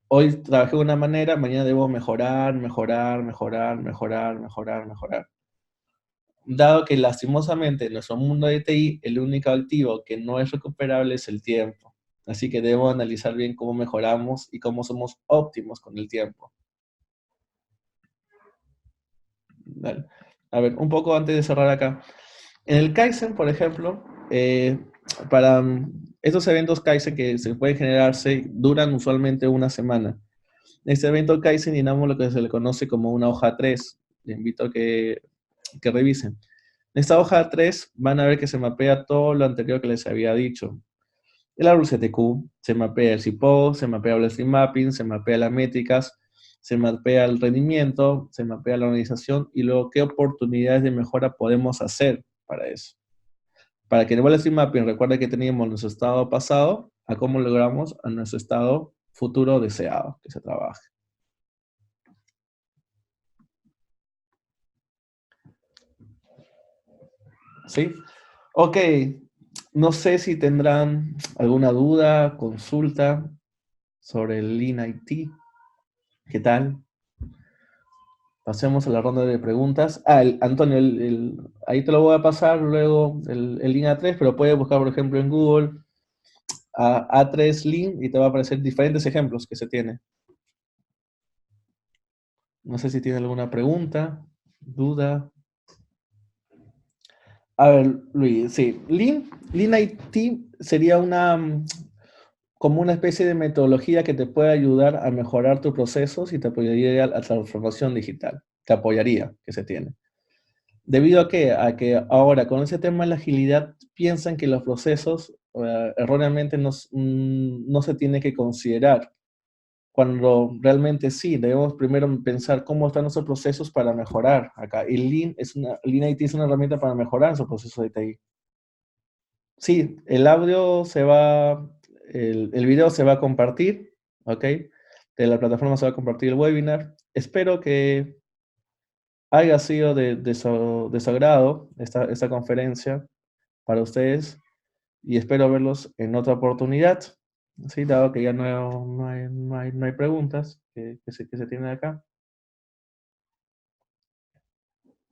S1: Hoy trabajé de una manera, mañana debo mejorar, mejorar, mejorar, mejorar, mejorar, mejorar. Dado que lastimosamente en nuestro mundo de TI, el único activo que no es recuperable es el tiempo. Así que debo analizar bien cómo mejoramos y cómo somos óptimos con el tiempo. Dale. A ver, un poco antes de cerrar acá. En el Kaizen, por ejemplo, para estos eventos Kaizen que se pueden generarse, duran usualmente una semana. En este evento Kaizen llenamos lo que se le conoce como una hoja 3. Les invito a que revisen. En esta hoja 3 van a ver que se mapea todo lo anterior que les había dicho. El árbol CTQ, se mapea el CIPO, se mapea el stream mapping, se mapea las métricas, se mapea el rendimiento, se mapea la organización y luego qué oportunidades de mejora podemos hacer para eso. Para que en el Wall Street Mapping recuerde que teníamos nuestro estado pasado a cómo logramos a nuestro estado futuro deseado que se trabaje. ¿Sí? Ok, no sé si tendrán alguna duda, consulta sobre el Lean IT. ¿Qué tal? Pasemos a la ronda de preguntas. Antonio, ahí te lo voy a pasar luego el Lean A3, pero puedes buscar, por ejemplo, en Google A3 Lean y te va a aparecer diferentes ejemplos que se tiene. No sé si tiene alguna pregunta, duda. A ver, Luis, sí. Lean IT sería como una especie de metodología que te puede ayudar a mejorar tus procesos y te apoyaría a la transformación digital. Te apoyaría, que se tiene. ¿Debido a qué? A que ahora con ese tema de la agilidad piensan que los procesos erróneamente no se tiene que considerar, cuando realmente sí, debemos primero pensar cómo están nuestros procesos para mejorar acá. Y Lean IT es una herramienta para mejorar esos procesos de TI. Sí, el video se va a compartir, ¿ok? De la plataforma se va a compartir el webinar. Espero que haya sido de su agrado esta conferencia para ustedes y espero verlos en otra oportunidad. Sí, dado que ya no hay preguntas que se tienen acá.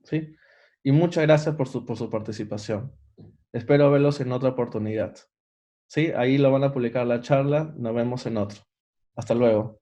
S1: ¿Sí? Y muchas gracias por su participación. Espero verlos en otra oportunidad. ¿Sí? Ahí lo van a publicar la charla. Nos vemos en otro. Hasta luego.